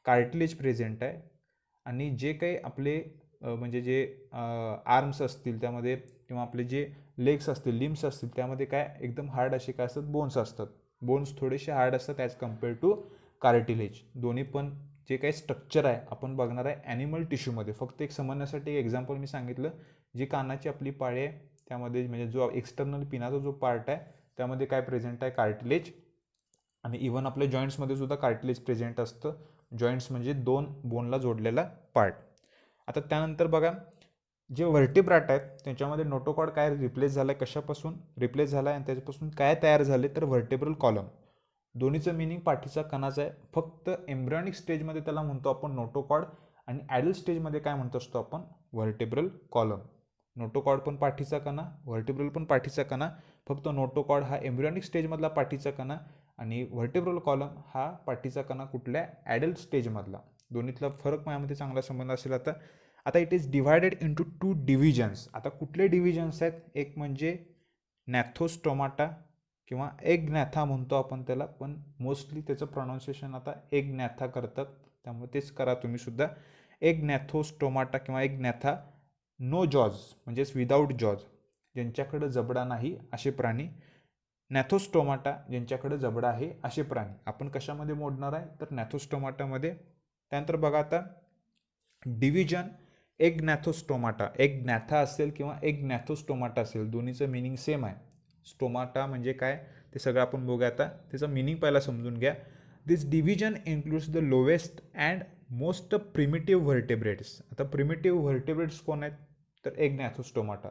कार्टिलेज प्रेझेंट आहे. आणि जे काही आपले म्हणजे जे आर्म्स असतील त्यामध्ये, किंवा आपले जे लेग्स असतील, लिम्स असतील, त्यामध्ये काय एकदम हार्ड असे काय असतात, बोन्स असतात. बोन्स थोडेसे हार्ड असतात ॲज कम्पेअर टू कार्टिलेज. दोन्ही पण जे काही स्ट्रक्चर आहे आपण बघणार आहे ॲनिमल टिश्यूमध्ये. फक्त एक समजण्यासाठी एक एक्झाम्पल मी सांगितलं, जी कानाची आपली पाळी आहे त्यामध्ये, म्हणजे जो एक्सटर्नल पिनाचा जो पार्ट आहे त्यामध्ये काय प्रेझेंट आहे, कार्टिलेज. आणि इवन आपल्या जॉईंट्समध्ये सुद्धा कार्टिलेज प्रेझेंट असतं. जॉईंट्स म्हणजे 2 बोनला जोडलेला पार्ट. आता त्यानंतर बघा, जे व्हर्टिब्राटा आहेत त्याच्यामध्ये नोटोकॉर्ड काय रिप्लेस झाला आहे, कशापासून रिप्लेस झाला आहे आणि त्याच्यापासून काय तयार झाले, तर व्हर्टेब्रल कॉलम. दोन्हीचं मिनिंग पाठीचा कणाचा आहे. फक्त एम्ब्रियॉनिक स्टेजमध्ये त्याला म्हणतो आपण नोटोकॉर्ड आणि ॲडल्ट स्टेजमध्ये काय म्हणतो असतो आपण, व्हर्टेब्रल कॉलम. नोटोकॉर्ड पण पाठीचा कणा, व्हर्टेब्रल पण पाठीचा कणा. फक्त नोटोकॉर्ड हा एम्ब्रियॉनिक स्टेजमधला पाठीचा कणा आणि व्हर्टेब्रल कॉलम हा पाठीचा कणा कुठल्या, ॲडल्ट स्टेजमधला. दोन्हीतला फरक माझ्यामध्ये चांगला संबंध असेल. आता आता it is divided into 2 divisions. आता कुठले डिव्हिजन्स आहेत, एक म्हणजे नॅथोस्टोमाटा किंवा एग्नॅथा म्हणतो आपण त्याला, पण मोस्टली त्याचं प्रोनाऊन्सिएशन आता एग्नॅथा करतात, त्यामुळे तेच करा तुम्ही सुद्धा. एग्नॅथोस्टोमाटा किंवा एग्नॅथा. नो जॉज म्हणजेच विदाऊट जॉज, ज्यांच्याकडे जबडा नाही असे प्राणी. नॅथोस्टोमाटा, ज्यांच्याकडे जबडा आहे असे प्राणी. आपण कशामध्ये मोडणार आहे, तर नॅथोस्टोमाटामध्ये. त्यानंतर बघा आता डिव्हिजन एग्नॅथोस्टोमाटा, एग्नॅथा असेल किंवा एग्नॅथोस्टोमाटा असेल, दोन्हीचं मिनिंग सेम आहे. स्टोमाटा म्हणजे काय ते सगळं आपण बघूया. आता त्याचं मिनिंग पहिला समजून घ्या. This division includes the lowest and most primitive vertebrates. आता प्रिमिटिव्ह व्हर्टेब्रेट्स कोण आहेत, तर एग्नॅथोस्टोमाटा.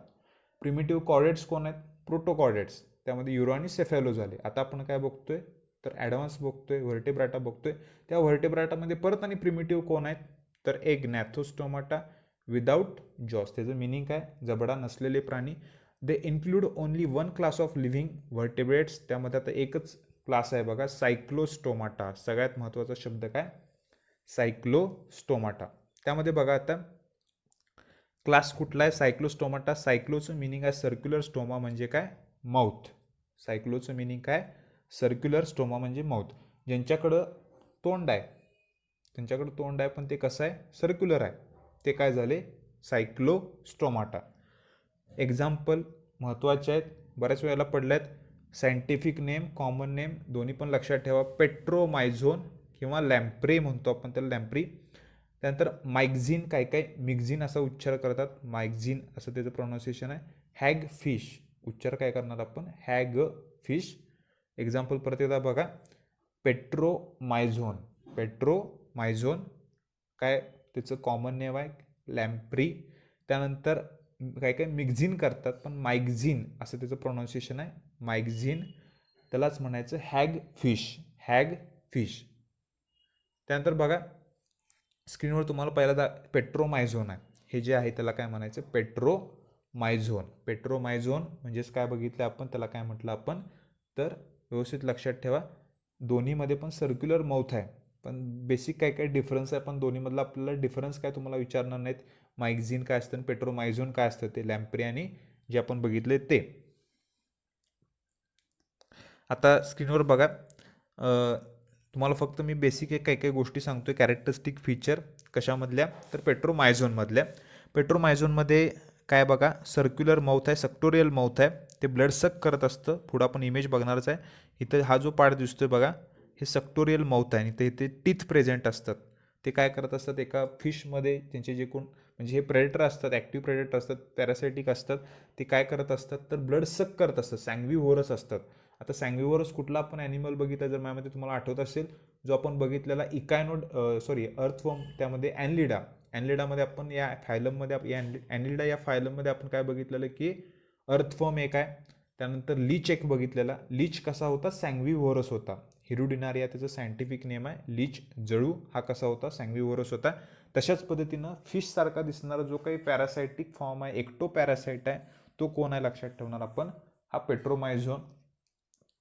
प्रिमिटिव्ह कॉर्डेट्स कोण आहेत, प्रोटोकॉर्डेट्स. त्यामध्ये युरो आणि सेफॅलो झाले. आता आपण काय बघतोय, तर ॲडव्हान्स बघतोय, व्हर्टेब्राटा बघतोय. त्या व्हर्टेब्राटामध्ये परत आणि प्रिमिटिव्ह कोण आहेत, तर एग्नॅथोस्टोमाटा विदाऊट जॉस. त्याचं मिनिंग काय, जबडा नसलेले प्राणी. They include only 1 class of living vertebrates. त्यामध्ये आता एकच क्लास आहे बघा, सायक्लोस्टोमाटा. सगळ्यात महत्त्वाचा शब्द काय, सायक्लोस्टोमाटा. त्यामध्ये बघा आता क्लास कुठला आहे, सायक्लोस्टोमाटा. सायक्लोचं मिनिंग आहे सर्क्युलर, स्टोमा म्हणजे काय, माउथ. सायक्लोचं मिनिंग काय, सर्क्युलर, स्टोमा म्हणजे माउथ. ज्यांच्याकडं तोंड आहे, त्यांच्याकडे तोंड आहे पण ते कसं आहे, सर्क्युलर आहे, ते काय झाले, सायक्लोस्टोमाटा. एक्झाम्पल महत्त्वाचे आहेत, बऱ्याच वेळेला पडल्यात. सायंटिफिक नेम, कॉमन नेम दोन्ही पण लक्षात ठेवा. पेट्रोमायझोन किंवा लॅम्प्रे म्हणतो आपण त्याला, लॅम्प्री. त्यानंतर मायक्झिन, काय काय मिक्झिन असा उच्चार करतात, मायक्झिन असं त्याचं प्रोनाऊन्सिएशन आहे. हॅग फिश उच्चार काय करणार आपण, हॅग फिश. एक्झाम्पल परत एकदा बघा, पेट्रोमायझोन, पेट्रोमायझोन काय त्याचं कॉमन नेम आहे लॅम्प्री. त्यानंतर काय काय मिक्झिन करतात, पण मायक्झिन असं त्याचं प्रोनाऊन्सिएशन आहे, मायक्झिन. त्यालाच म्हणायचं हॅग फिश, हॅग फिश. त्यानंतर बघा स्क्रीनवर तुम्हाला पहिल्यांदा पेट्रोमायझोन आहे, हे जे आहे त्याला काय म्हणायचं, पेट्रोमायझोन. पेट्रोमायझोन म्हणजेच काय बघितलं आपण, त्याला काय म्हटलं आपण, तर व्यवस्थित लक्षात ठेवा, दोन्हीमध्ये पण सर्क्युलर माउथ आहे, पण बेसिक काय काय डिफरन्स आहे, पण दोन्हीमधला आपल्याला डिफरन्स काय तुम्हाला विचारणार नाहीत. मायक्झिन काय असतं आणि पेट्रोमायझोन काय असतं, ते लॅम्प्री आणि जे आपण बघितले ते. आता स्क्रीनवर बघा, तुम्हाला फक्त मी बेसिक एक काही काही गोष्टी सांगतोय, कॅरेक्टरिस्टिक फीचर कशामधल्या, तर पेट्रोमायझोनमधल्या. पेट्रोमायझोनमध्ये काय बघा, सर्क्युलर माउथ आहे, सक्टोरियल माउथ आहे, ते ब्लड सक करत असतं. पुढं आपण इमेज बघणारच आहे. इथं हा जो पार्ट दिसतोय बघा, हे सक्टोरियल माउथ आहे, आणि इथे टीथ प्रेझेंट असतात. ते काय करत असतात, एका फिशमध्ये त्यांचे जे कोण म्हणजे हे प्रेडेटर असतात, ॲक्टिव्ह प्रेडेटर असतात, पॅरासायटिक असतात, ते काय करत असतात, तर ब्लड सक करत असतात, सँग्विव्होरस असतात. आता सँग्विव्होरस कुठला आपण ॲनिमल बघितला, जर माझ्यामध्ये तुम्हाला आठवत असेल, जो आपण बघितलेला इकायनोड अर्थवर्म, त्यामध्ये ॲनलिडा, ॲनलिडामध्ये आपण या फायलममध्ये ॲनलिडा या फायलममध्ये आपण काय बघितलेलं की अर्थवर्म एक आहे. त्यानंतर लीच एक बघितलेला, लीच कसा होता, सँग्विव्होरस होता. हिरुडिनारिया त्याचं सायंटिफिक नेम आहे, लीच जळू, हा कसा होता, सँग्विव्होरस होता. तशाच पद्धतीनं फिशसारखा दिसणारा जो काही पॅरासायटिक फॉर्म आहे, एक्टो पॅरासाइट आहे, तो कोण आहे लक्षात ठेवणार आपण, हा पेट्रोमायझोन,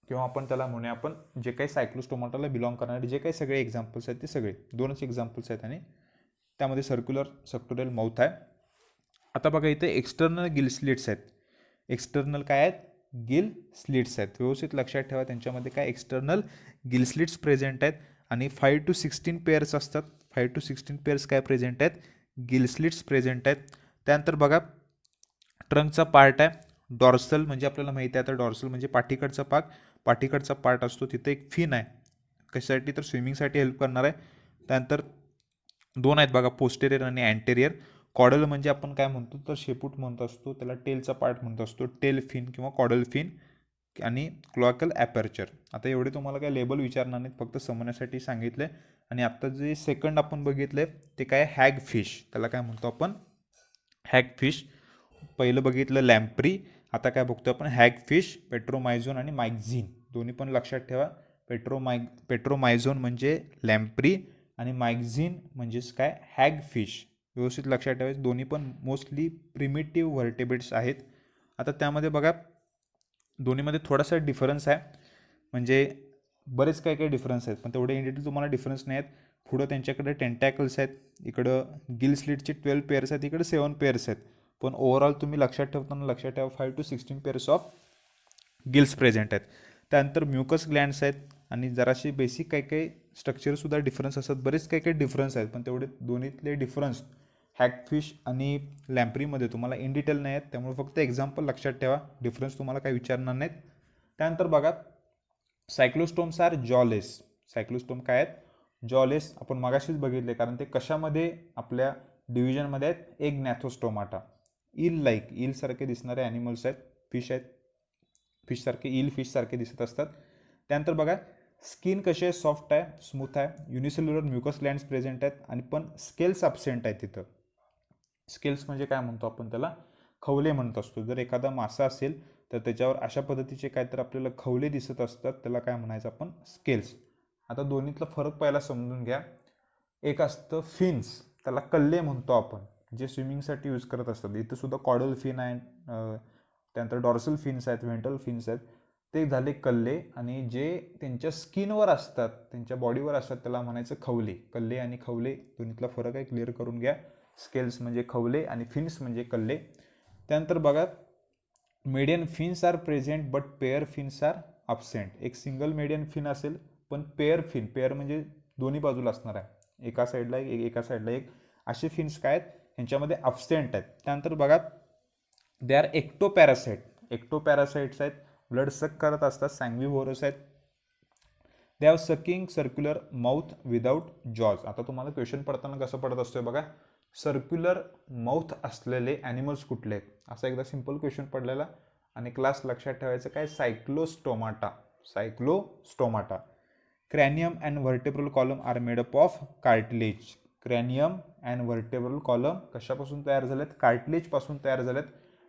किंवा आपण त्याला म्हणूया आपण जे काही सायक्लोस्टोमाटाला बिलॉंग करणारे जे काही सगळे एक्झाम्पल्स आहेत ते सगळे, दोनच एक्झाम्पल्स आहेत आणि त्यामध्ये सर्क्युलर सक्टोरियल माउथ आहे. आता बघा इथे एक्सटर्नल गिल स्लिट्स आहेत, एक्सटर्नल काय आहेत, गिल स्लिट्स आहेत. व्यवस्थित लक्षात ठेवा, त्यांच्यामध्ये काय एक्सटर्नल गिल स्लिट्स प्रेझेंट आहेत, आणि 5 to 16 पेअर्स असतात. 5 to 16 पेअर्स काय प्रेझेंट आहेत, गिल स्लिट्स प्रेझेंट आहेत. त्यानंतर बघा ट्रंकचा पार्ट आहे, डॉर्सल म्हणजे आपल्याला माहिती आहे, आता डॉर्सल म्हणजे पाठीकडचा पार्ट असतो, तिथे एक फिन आहे, कशासाठी, तर स्विमिंगसाठी हेल्प करणार आहे. त्यानंतर दोन आहेत बघा, पोस्टेरियर आणि अँटेरियर. कॉडल म्हणजे आपण काय म्हणतो, तर शेपूट म्हणत असतो, त्याला टेलचा पार्ट म्हणत असतो, टेल फिन किंवा कॉडल फिन, आणि क्लॉकल ॲपर्चर. आता एवढे तुम्हाला काय लेबल विचारणार नाहीत, फक्त समजण्यासाठी सांगितले. आणि आता जे सेकंड आपण बघितले ते काय, हॅग फिश, त्याला काय म्हणतो आपण, हॅग फिश. पहिलं बघितलं लॅम्प्री, आता काय बघतो आपण, हॅग फिश. पेट्रोमायझोन आणि मायक्झिन दोन्ही पण लक्षात ठेवा, पेट्रोमायझोन म्हणजे लॅम्प्री आणि मायक्झिन म्हणजेच काय, हॅग फिश. व्यवस्थित लक्षात ठेवायचं, दोन्ही पण मोस्टली प्रिमिटिव्ह व्हर्टेब्रेट्स आहेत. आता त्यामध्ये बघा दोन्हीमध्ये थोडासा डिफरन्स आहे, म्हणजे बरेच काही काही डिफरन्स आहेत, पण तेवढे इन डिटेल तुम्हाला डिफरन्स नाही आहेत. पुढं त्यांच्याकडे टेंटॅकल्स आहेत, इकडं गिल स्लिटचे 12 पेअर्स आहेत, इकडे 7 पेअर्स आहेत. पण ओव्हरऑल तुम्ही लक्षात ठेवताना लक्षात ठेवा 5 to 16 pairs of gills present आहेत. त्यानंतर म्युकस ग्लँड्स आहेत, आणि जराशी बेसिक काही काही स्ट्रक्चरसुद्धा डिफरन्स असतात, बरेच काही काही डिफरन्स आहेत, पण तेवढे दोन्हीतले डिफरन्स हॅगफिश आणि लॅम्प्रीमध्ये तुम्हाला इन डिटेल नाही आहेत, त्यामुळे फक्त एक्झाम्पल लक्षात ठेवा, डिफरन्स तुम्हाला काही विचारणार नाहीत. त्यानंतर बघा सायक्लोस्टोम्स आर जॉलेस. सायक्लोस्टोम काय आहेत, जॉलेस. आपण मगाशीच बघितले, कारण ते कशामध्ये आपल्या डिव्हिजनमध्ये आहेत, एक gnathostomaटा, ईल सारखे दिसणारे ॲनिमल्स आहेत, फिश आहेत, फिशसारखे फिशसारखे दिसत असतात. त्यानंतर बघा स्किन कशी आहे, सॉफ्ट आहे, स्मूथ आहे, युनिसेल्युलर म्युकस ग्लँड्स प्रेझेंट आहेत, आणि पण स्केल्स अब्सेंट आहेत तिथं. स्केल्स म्हणजे काय म्हणतो आपण त्याला, खवले म्हणत असतो. जर एखादा मासा असेल तर त्याच्यावर अशा पद्धतीचे काय तर आपल्याला खवले दिसत असतात, त्याला काय म्हणायचं आपण, स्केल्स. आता दोन्हीतला फरक पहिला समजून घ्या. एक असतं फिन्स, त्याला कल्ले म्हणतो आपण, जे स्विमिंगसाठी यूज करत असतात. इथं सुद्धा कॉडल फिन आहे, त्यानंतर डॉर्सल फिन्स आहेत, व्हेंट्रल फिन्स आहेत, ते झाले कल्ले. आणि जे त्यांच्या स्किनवर असतात, त्यांच्या बॉडीवर असतात, त्याला म्हणायचं खवले. कल्ले आणि खवले दोन्हीतला फरक आहे, क्लिअर करून घ्या. स्केल्स म्हणजे खवले आणि फिन्स म्हणजे कल्ले. त्यानंतर बघा median fins are present but paired fins are absent. एक सिंगल मेडियन फिन असेल, पण पेअर म्हणजे दोन्ही बाजूला असणार आहे, एका साईडला एक एका साईडला एक, असे फिन्स काय आहेत ह्यांच्यामध्ये अब्सेंट आहेत. त्यानंतर बघा दे आर एक्टोपॅरासाइट. एक्टोपॅरासाइट्स आहेत, ब्लड सक करत असतात, सँग्विव्होरस आहेत. They have sucking circular mouth without jaws. आता तुम्हाला क्वेश्चन पडताना कसं पडत असतोय बघा, सर्क्युलर माउथ असलेले ॲनिमल्स कुठले आहेत, असा एकदा सिंपल क्वेश्चन पडलेला. आणि क्लास लक्षात ठेवायचं काय, Cyclostomata. Cyclostomata. Cranium and vertebral column are made up of cartilage. Cranium and vertebral column कशापासून तयार झालेत, कार्टिलेजपासून तयार झालेत.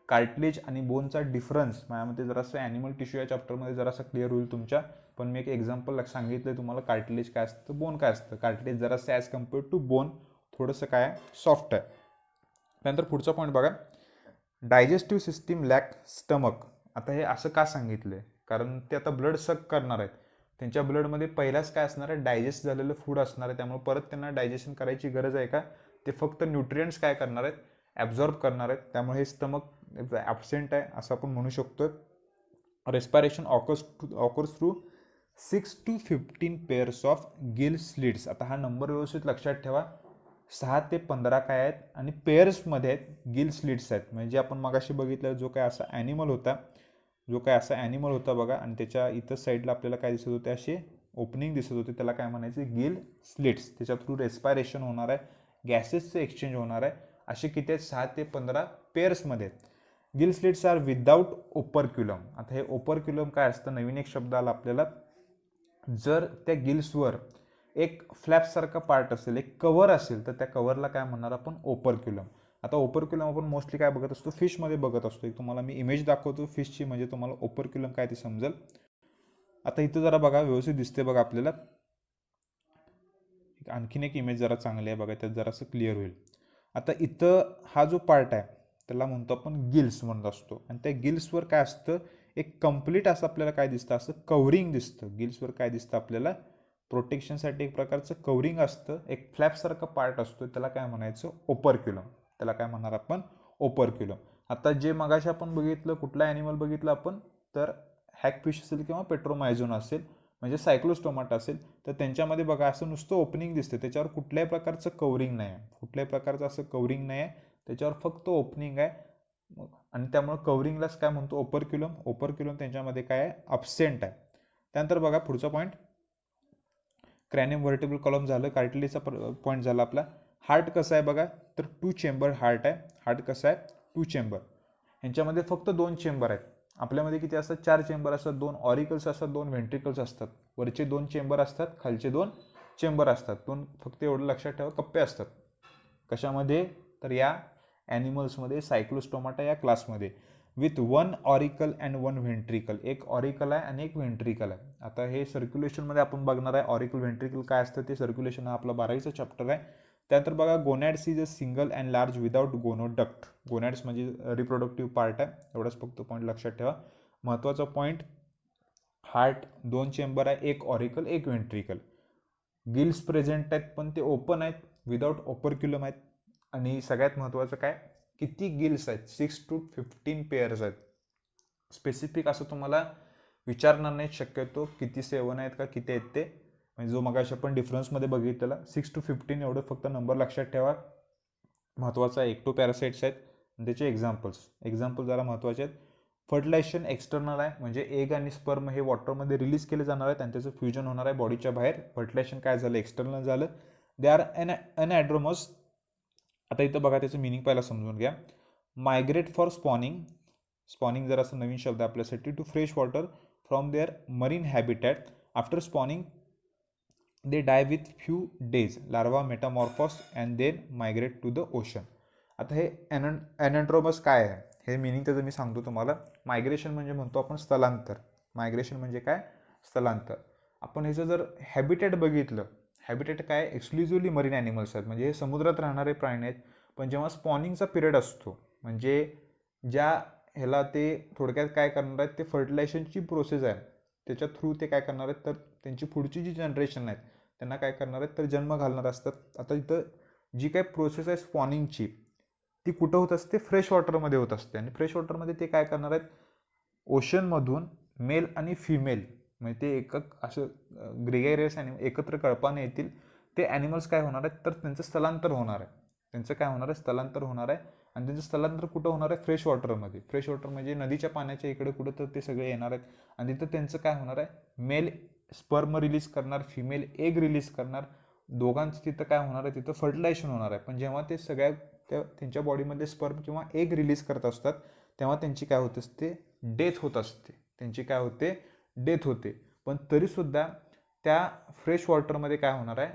कार्टिलेज आणि बोनचा डिफरन्स माझ्यामध्ये जरासं ॲनिमल टिश्यू या चॅप्टरमध्ये जरासं क्लिअर होईल तुमच्या. पण मी एक एक्झाम्पल सांगितलं तुम्हाला, कार्टिलेज काय असतं, बोन काय असतं. कार्टिलेज जरासं ॲज कम्पेअर्ड टू बोन थोडंसं काय आहे, सॉफ्ट आहे. त्यानंतर पुढचा पॉईंट बघा, डायजेस्टिव्ह सिस्टीम लॅक स्टमक. आता हे असं का सांगितलं आहे, कारण ते आता ब्लड सक करणार आहेत. त्यांच्या ब्लडमध्ये पहिलाच काय असणार आहे, डायजेस्ट झालेलं फूड असणार आहे. त्यामुळे परत त्यांना डायजेशन करायची गरज आहे का, ते फक्त न्यूट्रियंट्स काय करणार आहेत, ॲब्झॉर्ब करणार आहेत. त्यामुळे हे स्टमक ॲबसेंट आहे असं आपण म्हणू शकतो. Respiration occurs through 6 to 15 pairs of gill slits. आता हा नंबर व्यवस्थित लक्षात ठेवा, 6 ते 15 काय आहेत आणि पेअर्समध्ये आहेत, गिल स्लिट्स आहेत. म्हणजे आपण मगाशी बघितलं जो काय असा ॲनिमल होता बघा, आणि त्याच्या इतर साईडला आपल्याला काय दिसत होते, असे ओपनिंग दिसत होते, त्याला काय म्हणायचे, गिल स्लिट्स. त्याच्या थ्रू रेस्पिरेशन होणार आहे, गॅसेसचं एक्सचेंज होणार आहे. असे किती आहेत, 6 ते 15 पेअर्समध्ये आहेत. Gill slits are without operculum. आता हे ओपरक्युलम काय असतं, नवीन एक शब्द आला आपल्याला. जर त्या गिल्सवर एक फ्लॅपसारखा पार्ट असेल, एक कव्हर असेल, तर त्या कव्हरला काय म्हणणार आपण, ओपरक्युलम. आता ओपरक्युलम आपण मोस्टली काय बघत असतो, फिशमध्ये बघत असतो. एक तुम्हाला मी इमेज दाखवतो फिशची, म्हणजे तुम्हाला ओपरक्युलम काय ते समजेल. आता इथं जरा बघा, व्यवस्थित दिसते बघा आपल्याला. आणखीन एक इमेज जरा चांगली आहे बघा, त्यात जरासं क्लिअर होईल. आता इथं हा जो पार्ट आहे त्याला म्हणतो आपण गिल्स म्हणत असतो. आणि त्या गिल्सवर काय असतं, एक कंप्लीट असं आपल्याला काय दिसतं, असं कव्हरिंग दिसतं. गिल्सवर काय दिसतं आपल्याला, प्रोटेक्शनसाठी एक प्रकारचं कव्हरिंग असतं, एक फ्लॅपसारखा पार्ट असतो, त्याला काय म्हणायचं, ओपरक्युलम. त्याला काय म्हणणार आपण, ओपरक्युलम. आता जे मगाशी आपण बघितलं, कुठला ॲनिमल बघितलं आपण, तर हॅगफिश असेल किंवा पेट्रोमायझोन असेल, म्हणजे सायक्लोस्टोमाटा असेल, तर त्यांच्यामध्ये बघा असं नुसतं ओपनिंग दिसतं, त्याच्यावर कुठल्याही प्रकारचं कव्हरिंग नाही आहे. कुठल्याही प्रकारचं असं कव्हरिंग नाही आहे, त्याच्यावर फक्त ओपनिंग आहे. आणि त्यामुळे कव्हरिंगलाच काय म्हणतो, ओपरक्युलम. ओपरक्युलम त्यांच्यामध्ये काय आहे, अब्सेंट आहे. त्यानंतर बघा पुढचा पॉईंट, क्रॅनियम व्हर्टेब्रल कॉलम झालं, कार्टिलेजचा पॉईंट झाला आपला. हार्ट कसं आहे बघा, तर 2 चेंबर हार्ट आहे. हार्ट कसं आहे, 2 चेंबर. ह्यांच्यामध्ये फक्त 2 चेंबर आहेत. आपल्यामध्ये किती असतात, 4 चेंबर असतात, 2 ऑरिकल्स असतात, 2 व्हेंट्रिकल्स असतात. वरचे 2 चेंबर असतात, खालचे 2 चेंबर असतात. 2 फक्त एवढं लक्षात ठेवा, कप्पे असतात. कशामध्ये, तर या ॲनिमल्समध्ये, सायक्लोस्टोमाटा या क्लासमध्ये. With 1 auricle and 1 ventricle. एक ऑरिकल आहे आणि एक व्हेंट्रिकल आहे. आता हे सर्क्युलेशनमध्ये आपण बघणार आहे, ऑरिकल व्हेंट्रिकल काय असतं ते. सर्क्युलेशन हा आपला 12वीचा चॅप्टर आहे. त्यानंतर बघा, gonads is a single and large without gonoduct. Gonads म्हणजे रिप्रोडक्टिव्ह पार्ट आहे, एवढंच फक्त पॉईंट लक्षात ठेवा. महत्त्वाचा पॉईंट, हार्ट 2 चेंबर आहे, एक ऑरिकल एक व्हेंट्रिकल. गिल्स प्रेझेंट आहेत पण ते ओपन आहेत, विदाउट ओपरक्युलम आहेत. आणि सगळ्यात महत्त्वाचं काय, किती गिल्स आहेत, 6 to 15 पेअर्स आहेत. स्पेसिफिक असं तुम्हाला विचारणार नाही शक्यतो, किती 7 आहेत का किती आहेत ते. म्हणजे जो मगाशी आपण डिफरन्समध्ये बघितलेला 6 to 15 एवढं फक्त नंबर लक्षात ठेवा. महत्त्वाचा आहे, एक्टोपॅरासाइट्स आहेत. त्याचे एक्झाम्पल जरा महत्त्वाचे आहेत. फर्टिलायझेशन एक्सटर्नल आहे, म्हणजे एग आणि स्पर्म हे वॉटरमध्ये रिलीज केले जाणार आहेत आणि त्याचं फ्युजन होणार आहे बॉडीच्या बाहेर. फर्टिलायझेशन काय झालं, एक्सटर्नल झालं. They are anadromous. आता इथं बघा त्याचं मिनिंग पहिला समजून घ्या. Migrate for spawning. स्पॉनिंग जर असं नवीन शब्द आपल्यासाठी. To fresh water from their marine habitat. After spawning they die with few days. Larva metamorphose and then migrate to the ocean. आता हे ॲनॅड्रोमस काय आहे, हे मिनिंग त्याचं मी सांगतो तुम्हाला. मायग्रेशन म्हणजे म्हणतो आपण स्थलांतर. मायग्रेशन म्हणजे काय, स्थलांतर. आपण ह्याचं जर हॅबिटेट बघितलं, हॅबिटेट काय, एक्सक्लुझिव्हली मरीन ॲनिमल्स आहेत, म्हणजे हे समुद्रात राहणारे प्राणी आहेत. पण जेव्हा स्पॉनिंगचा पिरियड असतो, म्हणजे ज्या ह्याला ते थोडक्यात काय करणार आहेत, ते फर्टिलायझेशनची प्रोसेस आहे, त्याच्या थ्रू ते काय करणार आहेत, तर त्यांची पुढची जी जनरेशन आहेत त्यांना काय करणार आहेत, तर जन्म घालणार असतात. आता इथं जी काही प्रोसेस आहे स्पॉनिंगची, ती कुठं होत असते, फ्रेश वॉटरमध्ये होत असते. आणि फ्रेश वॉटरमध्ये ते काय करणार आहेत, ओशनमधून मेल आणि फिमेल, म्हणजे ते असं ग्रेगेरियस एकत्र कळपाने येतील ते ॲनिमल्स काय होणार आहेत, तर त्यांचं स्थलांतर होणार आहे. स्थलांतर होणार आहे. आणि त्यांचं स्थलांतर कुठं होणार आहे, फ्रेश वॉटरमध्ये. फ्रेश वॉटर म्हणजे नदीच्या पाण्याच्या इकडे कुठं तर ते सगळे येणार आहेत. आणि तिथं त्यांचं काय होणार आहे, मेल स्पर्म रिलीज करणार, फिमेल एग रिलीज करणार, दोघांचं तिथं काय होणार आहे, तिथं फर्टिलायझेशन होणार आहे. पण जेव्हा ते सगळ्या त्यांच्या बॉडीमध्ये स्पर्म किंवा एग रिलीज करत असतात तेव्हा त्यांची काय होत असते, डेथ होत असते, त्यांची काय होते, डेथ होते. पण तरीसुद्धा त्या फ्रेश वॉटरमध्ये काय होणार आहे,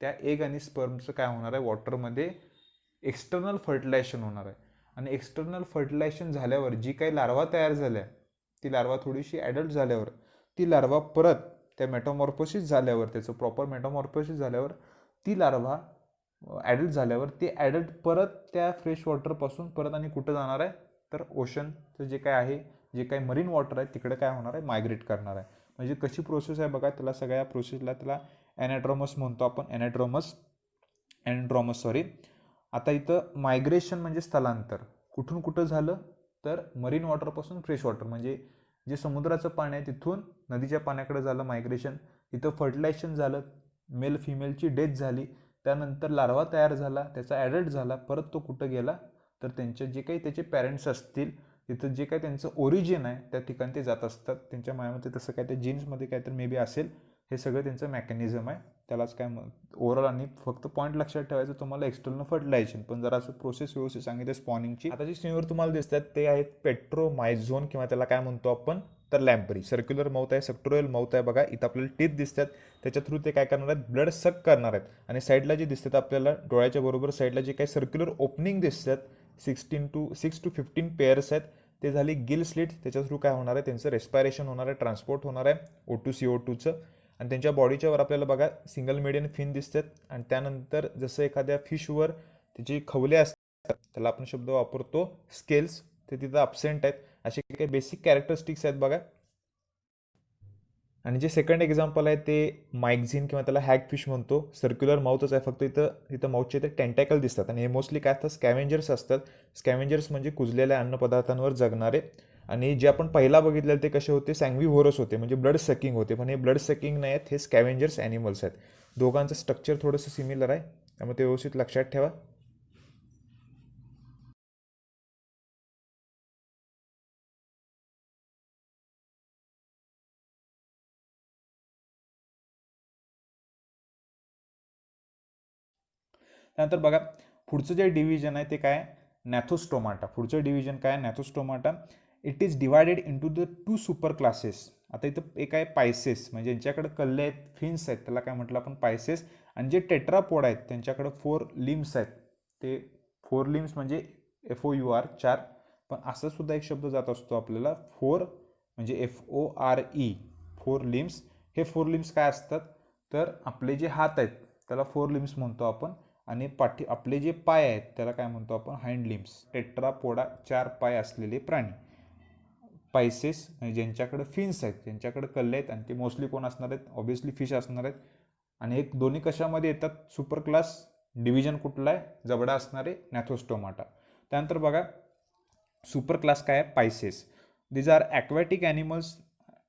त्या एग आणि स्पर्मचं काय होणार आहे, वॉटरमध्ये एक्सटर्नल फर्टिलायझेशन होणार आहे. आणि एक्सटर्नल फर्टिलायझेशन झाल्यावर जी काही लार्वा तयार झाल्या, ती लार्वा थोडीशी ॲडल्ट झाल्यावर ती लार्वा परत त्या मेटामॉर्फोसिस झाल्यावर, त्याचं प्रॉपर मेटामॉर्फोसिस झाल्यावर ती लार्वा ॲडल्ट झाल्यावर ती ॲडल्ट परत त्या फ्रेश वॉटरपासून परत आणि कुठं जाणार आहे, तर ओशनचं जे काय आहे, जे काही मरीन वॉटर आहे तिकडे काय होणार आहे, मायग्रेट करणार आहे. म्हणजे कशी प्रोसेस आहे बघा, त्याला सगळ्या प्रोसेसला त्याला ॲनाड्रोमस म्हणतो आपण, ॲनाड्रॉमस सॉरी. आता इथं मायग्रेशन म्हणजे स्थलांतर कुठून कुठं झालं, तर मरीन वॉटरपासून फ्रेश वॉटर म्हणजे जे समुद्राचं पाणी आहे तिथून नदीच्या पाण्याकडे झालं मायग्रेशन. इथं फर्टिलायझेशन झालं, मेल फिमेलची डेथ झाली, त्यानंतर लार्वा तयार झाला, त्याचा ॲडल्ट झाला, परत तो कुठं गेला, तर त्यांचे जे काही त्याचे पॅरेंट्स असतील तिथं जे काही त्यांचं ओरिजिन आहे त्या ठिकाणी ते जात असतात. त्यांच्या मायामध्ये तसं काय त्या जीन्समध्ये काहीतरी मे बी असेल, हे सगळं त्यांचं मेकॅनिझम आहे. त्यालाच काय ओव्हरऑल. आणि फक्त पॉईंट लक्षात ठेवायचं तुम्हाला, एक्सटर्नल फर्टिलायझेशन. पण जरा असं प्रोसेस व्यवस्थित सांगितलं स्पॉनिंगची. आता जी स्क्रीनवर तुम्हाला दिसतात ते आहेत पेट्रोमायझोन किंवा त्याला काय म्हणतो आपण, तर लॅम्परी. सर्क्युलर माउथ आहे, सेक्टोरियल माउथ आहे बघा. इथं आपल्याला टीथ दिसतात, त्याच्या थ्रू ते काय करणार आहेत, ब्लड सक करणार आहेत. आणि साईडला जे दिसतात आपल्याला डोळ्याच्या बरोबर साईडला जे काही सर्क्युलर ओपनिंग दिसतात 6 to 15 पेअर्स आहेत, ते झाली गिल स्लिट. त्याच्या थ्रू काय होणार आहे, त्यांचं रेस्पायरेशन होणार आहे, ट्रान्सपोर्ट होणार आहे O2 CO2चं. आणि त्यांच्या बॉडीच्या वर आपल्याला बघा सिंगल मेडियन फिन दिसतात. आणि त्यानंतर जसं एखाद्या फिशवर त्याची खवले असतात, त्याला आपण शब्द वापरतो स्केल्स, ते तिथं अब्सेंट आहेत. असे काही बेसिक कॅरेक्टरिस्टिक्स आहेत बघा. आणि जे सेकंड एक्झाम्पल आहे ते मायक्झिन किंवा त्याला हॅग फिश म्हणतो. सर्क्युलर माउथच आहे, फक्त इथं माउथचे ते टेंटॅकल दिसतात. आणि हे मोस्टली काय असतात, स्कॅव्हेंजर्स असतात. स्कॅव्हेंजर्स म्हणजे कुजलेल्या अन्नपदार्थांवर जगणारे. आणि जे आपण पहिला बघितलेले ते कसे होते, सँग्विव्होरस होते, म्हणजे ब्लड सकिंग होते. पण हे ब्लड सकिंग नाही आहेत, हे स्कॅव्हेंजर्स ॲनिमल्स आहेत. दोघांचं स्ट्रक्चर थोडंसं सिमिलर आहे, त्यामुळे ते व्यवस्थित लक्षात ठेवा. त्यानंतर बघा पुढचं जे डिव्हिजन आहे ते काय, नॅथोस्टोमाटा. पुढचं डिव्हिजन काय, Gnathostomata. It is divided into the 2 super classes. आता इथं एक आहे पायसेस, म्हणजे ज्यांच्याकडे कल्ले आहेत, फिन्स आहेत, त्याला काय म्हटलं आपण, पायसेस. आणि जे टेट्रापोड आहेत त्यांच्याकडे 4 लिम्स आहेत, ते 4 लिम्स म्हणजे FOUR 4. पण असं सुद्धा एक शब्द जात असतो आपल्याला 4 म्हणजे FORE 4 लिम्स. हे 4 लिम्स काय असतात, तर आपले जे हात आहेत त्याला 4 लिम्स म्हणतो आपण. आणि आपले जे पाय आहेत त्याला काय म्हणतो आपण, हाइंड लिम्स. टेट्रापोडा 4 पाय असलेले प्राणी. पायसेस म्हणजे ज्यांच्याकडे फिन्स आहेत, ज्यांच्याकडे कल्ले आहेत, आणि ते मोस्टली कोण असणार आहेत, ऑब्व्हियसली फिश असणार आहेत. आणि एक दोन्ही कशामध्ये येतात, सुपर क्लास डिव्हिजन कुठला आहे, जबडा असणारे, नॅथोस्टोमाटा. त्यानंतर बघा सुपर क्लास काय आहे, pisces. These are aquatic animals.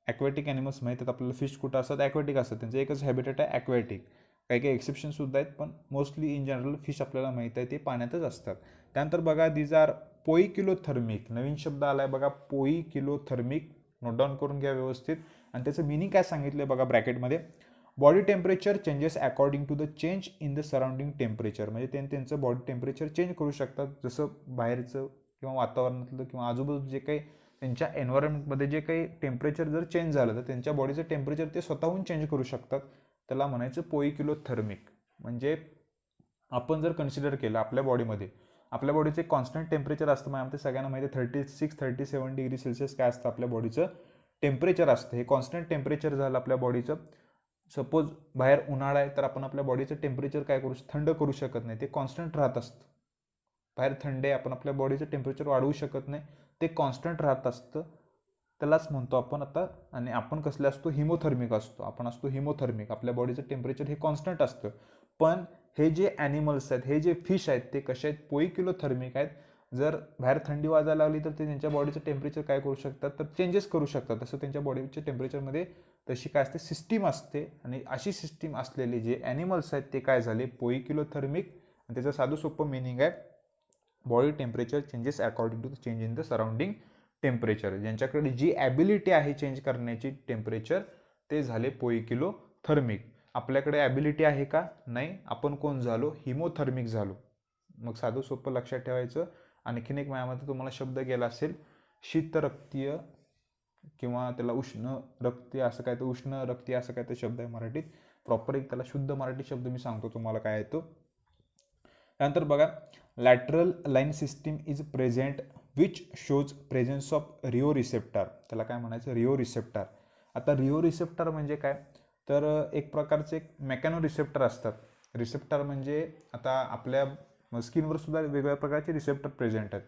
Aquatic animals माहीत आहेत आपल्याला, फिश कुठं असतात, ॲक्वॅटिक असतात, त्यांचं एकच हॅबिटेट आहे ॲक्वॅटिक. काही काही एक्सेप्शनसुद्धा आहेत, पण मोस्टली इन जनरल फिश आपल्याला माहीत आहे ते पाण्यातच असतात. त्यानंतर बघा दीज आर पोईकिलोथर्मिक. नवीन शब्द आला आहे बघा, पोईकिलोथर्मिक. नोट डाऊन करून घ्या व्यवस्थित. आणि त्याचं मिनिंग काय सांगितलं आहे बघा ब्रॅकेटमध्ये, body temperature changes according to the change in the surrounding temperature. म्हणजे त्यांचं बॉडी टेम्परेचर चेंज करू शकतात, जसं बाहेरचं किंवा वातावरणातलं किंवा आजूबाजू जे काही त्यांच्या एन्व्हायरमेंटमध्ये जे काही टेम्परेचर जर चेंज झालं तर त्यांच्या बॉडीचं टेम्परेचर ते स्वतःहून चेंज करू शकतात. त्याला म्हणायचं पोईकिलोथर्मिक. म्हणजे आपण जर कन्सिडर केलं आपल्या बॉडीचं एक कॉन्स्टंट टेम्परेचर असतं, मग आमच्या सगळ्यांना माहिती आहे 36-37 डिग्री सेल्सिअस काय असतं आपल्या बॉडीचं टेम्परेचर असतं. हे कॉन्स्टंट टेम्परेचर झालं आपल्या बॉडीचं. सपोज बाहेर उन्हाळा आहे तर आपण आपल्या बॉडीचं टेम्परेचर काय करू, थंड करू शकत नाही, ते कॉन्स्टंट राहत असतं. बाहेर थंड आहे, आपण आपल्या बॉडीचं टेम्परेचर वाढवू शकत नाही, ते कॉन्स्टंट राहत असतं. त्यालाच म्हणतो आपण आता. आणि आपण कसले असतो, हिमोथर्मिक असतो. आपण असतो हिमोथर्मिक, आपल्या बॉडीचं टेम्परेचर हे कॉन्स्टंट असतं. पण हे जे ॲनिमल्स आहेत, हे जे फिश आहेत, ते कसे आहेत, पोईकिलोथर्मिक आहेत. जर बाहेर थंडी वाजायला लागली तर ते त्यांच्या बॉडीचं टेम्परेचर काय करू शकतात, तर चेंजेस करू शकतात. तसं त्यांच्या बॉडीच्या टेम्परेचरमध्ये तशी काय असते, सिस्टीम असते. आणि अशी सिस्टीम असलेले जे ॲनिमल्स आहेत ते काय झाले, पोईकिलोथर्मिक. आणि त्याचं साधं सोपं मिनिंग आहे, body temperature changes according to the change in the surrounding temperature. ज्यांच्याकडे जी ॲबिलिटी आहे चेंज करण्याची टेम्परेचर, ते झाले पोइकिलोथर्मिक. आपल्याकडे ॲबिलिटी आहे का? नाही. आपण कोण झालो? हिमोथर्मिक झालो. मग साधं सोपं लक्षात ठेवायचं. आणखीन एक माझ्यामध्ये तुम्हाला शब्द गेला असेल, शीतरक्तीय किंवा त्याला उष्ण रक्तीय असं काय, तर उष्ण रक्तीय असं काय ते शब्द आहे मराठीत. प्रॉपर एक त्याला शुद्ध मराठी शब्द मी सांगतो तुम्हाला काय येतो. त्यानंतर बघा, lateral line system is present which shows presence of Rio receptor. त्याला काय म्हणायचं? Rio receptor. आता रिओ रिसेप्टर म्हणजे काय? तर एक प्रकारचे एक मेकॅनो रिसेप्टर असतात. रिसेप्टर म्हणजे आता आपल्या स्किनवर सुद्धा वेगवेगळ्या प्रकारचे रिसेप्टर प्रेझेंट आहेत.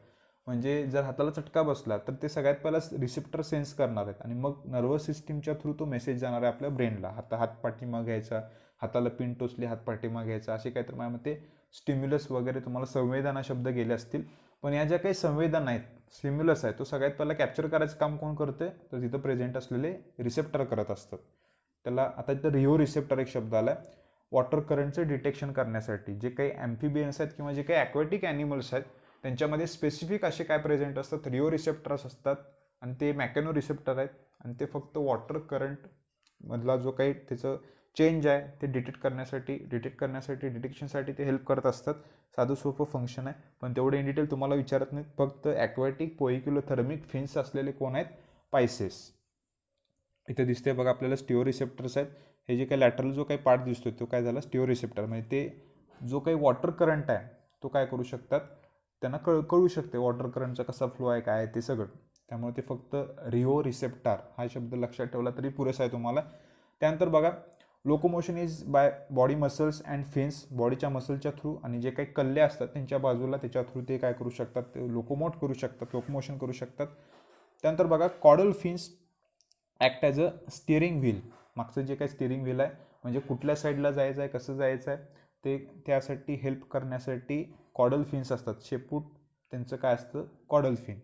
म्हणजे जर हाताला चटका बसला तर ते सगळ्यात पहिला रिसेप्टर सेन्स करणार आहेत आणि मग नर्वस सिस्टीमच्या थ्रू तो मेसेज जाणार आहे आपल्या ब्रेनला. हात पाठीमाग घ्यायचा, हाताला पिन टोचली, हात पाठीमाग घ्यायचा, असे काहीतरी माझ्यामध्ये स्टिम्युलस वगैरे तुम्हाला संवेदना शब्द गेले असतील. पण या ज्या काही संवेदना आहेत, स्टिम्युलस आहे, तो सगळ्यात पहिला कॅप्चर करायचं काम कोण करते? तर तिथं प्रेझेंट असलेले रिसेप्टर करत असतात. त्याला आता इथं रिओ रिसेप्टर एक शब्द आला. वॉटर करंटचं डिटेक्शन करण्यासाठी जे काही ॲम्फिबियन्स आहेत किंवा जे काही ॲक्वॅटिक ॲनिमल्स आहेत त्यांच्यामध्ये स्पेसिफिक असे काय प्रेझेंट असतात? रिओ रिसेप्टर्स असतात आणि ते मॅकॅनो रिसेप्टर आहेत आणि ते फक्त वॉटर करंट मधला जो काही त्याचं चेंज आहे ते डिटेक्शनसाठी ते हेल्प करत असतात. साधं सोपं फंक्शन आहे, पण तेवढं इन डिटेल तुम्हाला विचारत नाहीत. फक्त ॲक्वॅटिक पोइकिलोथर्मिक फिन्स असलेले कोण आहेत? पायसेस. इथे दिसते बघा आपल्याला स्टिओ रिसेप्टर्स आहेत. हे जे काही लॅटरल जो काही पार्ट दिसतो तो काय झाला? स्टिओ रिसेप्टर. म्हणजे ते जो काही वॉटर करंट आहे तो काय करू शकतात? त्यांना कळू शकते वॉटर करंटचा कसा फ्लो आहे, काय आहे ते सगळं. त्यामुळे ते फक्त रिओ रिसेप्टर हा शब्द लक्षात ठेवला तरी पुरेसा आहे तुम्हाला. त्यानंतर बघा, locomotion is by body muscles and fins. बॉडीच्या मसलच्या थ्रू आणि जे काही कल्ले असतात त्यांच्या बाजूला त्याच्या थ्रू ते काय करू शकतात? ते लोकोमोशन करू शकतात. त्यानंतर बघा, caudal fins act as a steering wheel. मागचं जे काही स्टिअरिंग व्हील आहे म्हणजे कुठल्या साईडला जायचं आहे, कसं जायचं आहे ते त्यासाठी हेल्प करण्यासाठी कॉडल फिन्स असतात. शेपूट त्यांचं काय असतं? Caudal fin.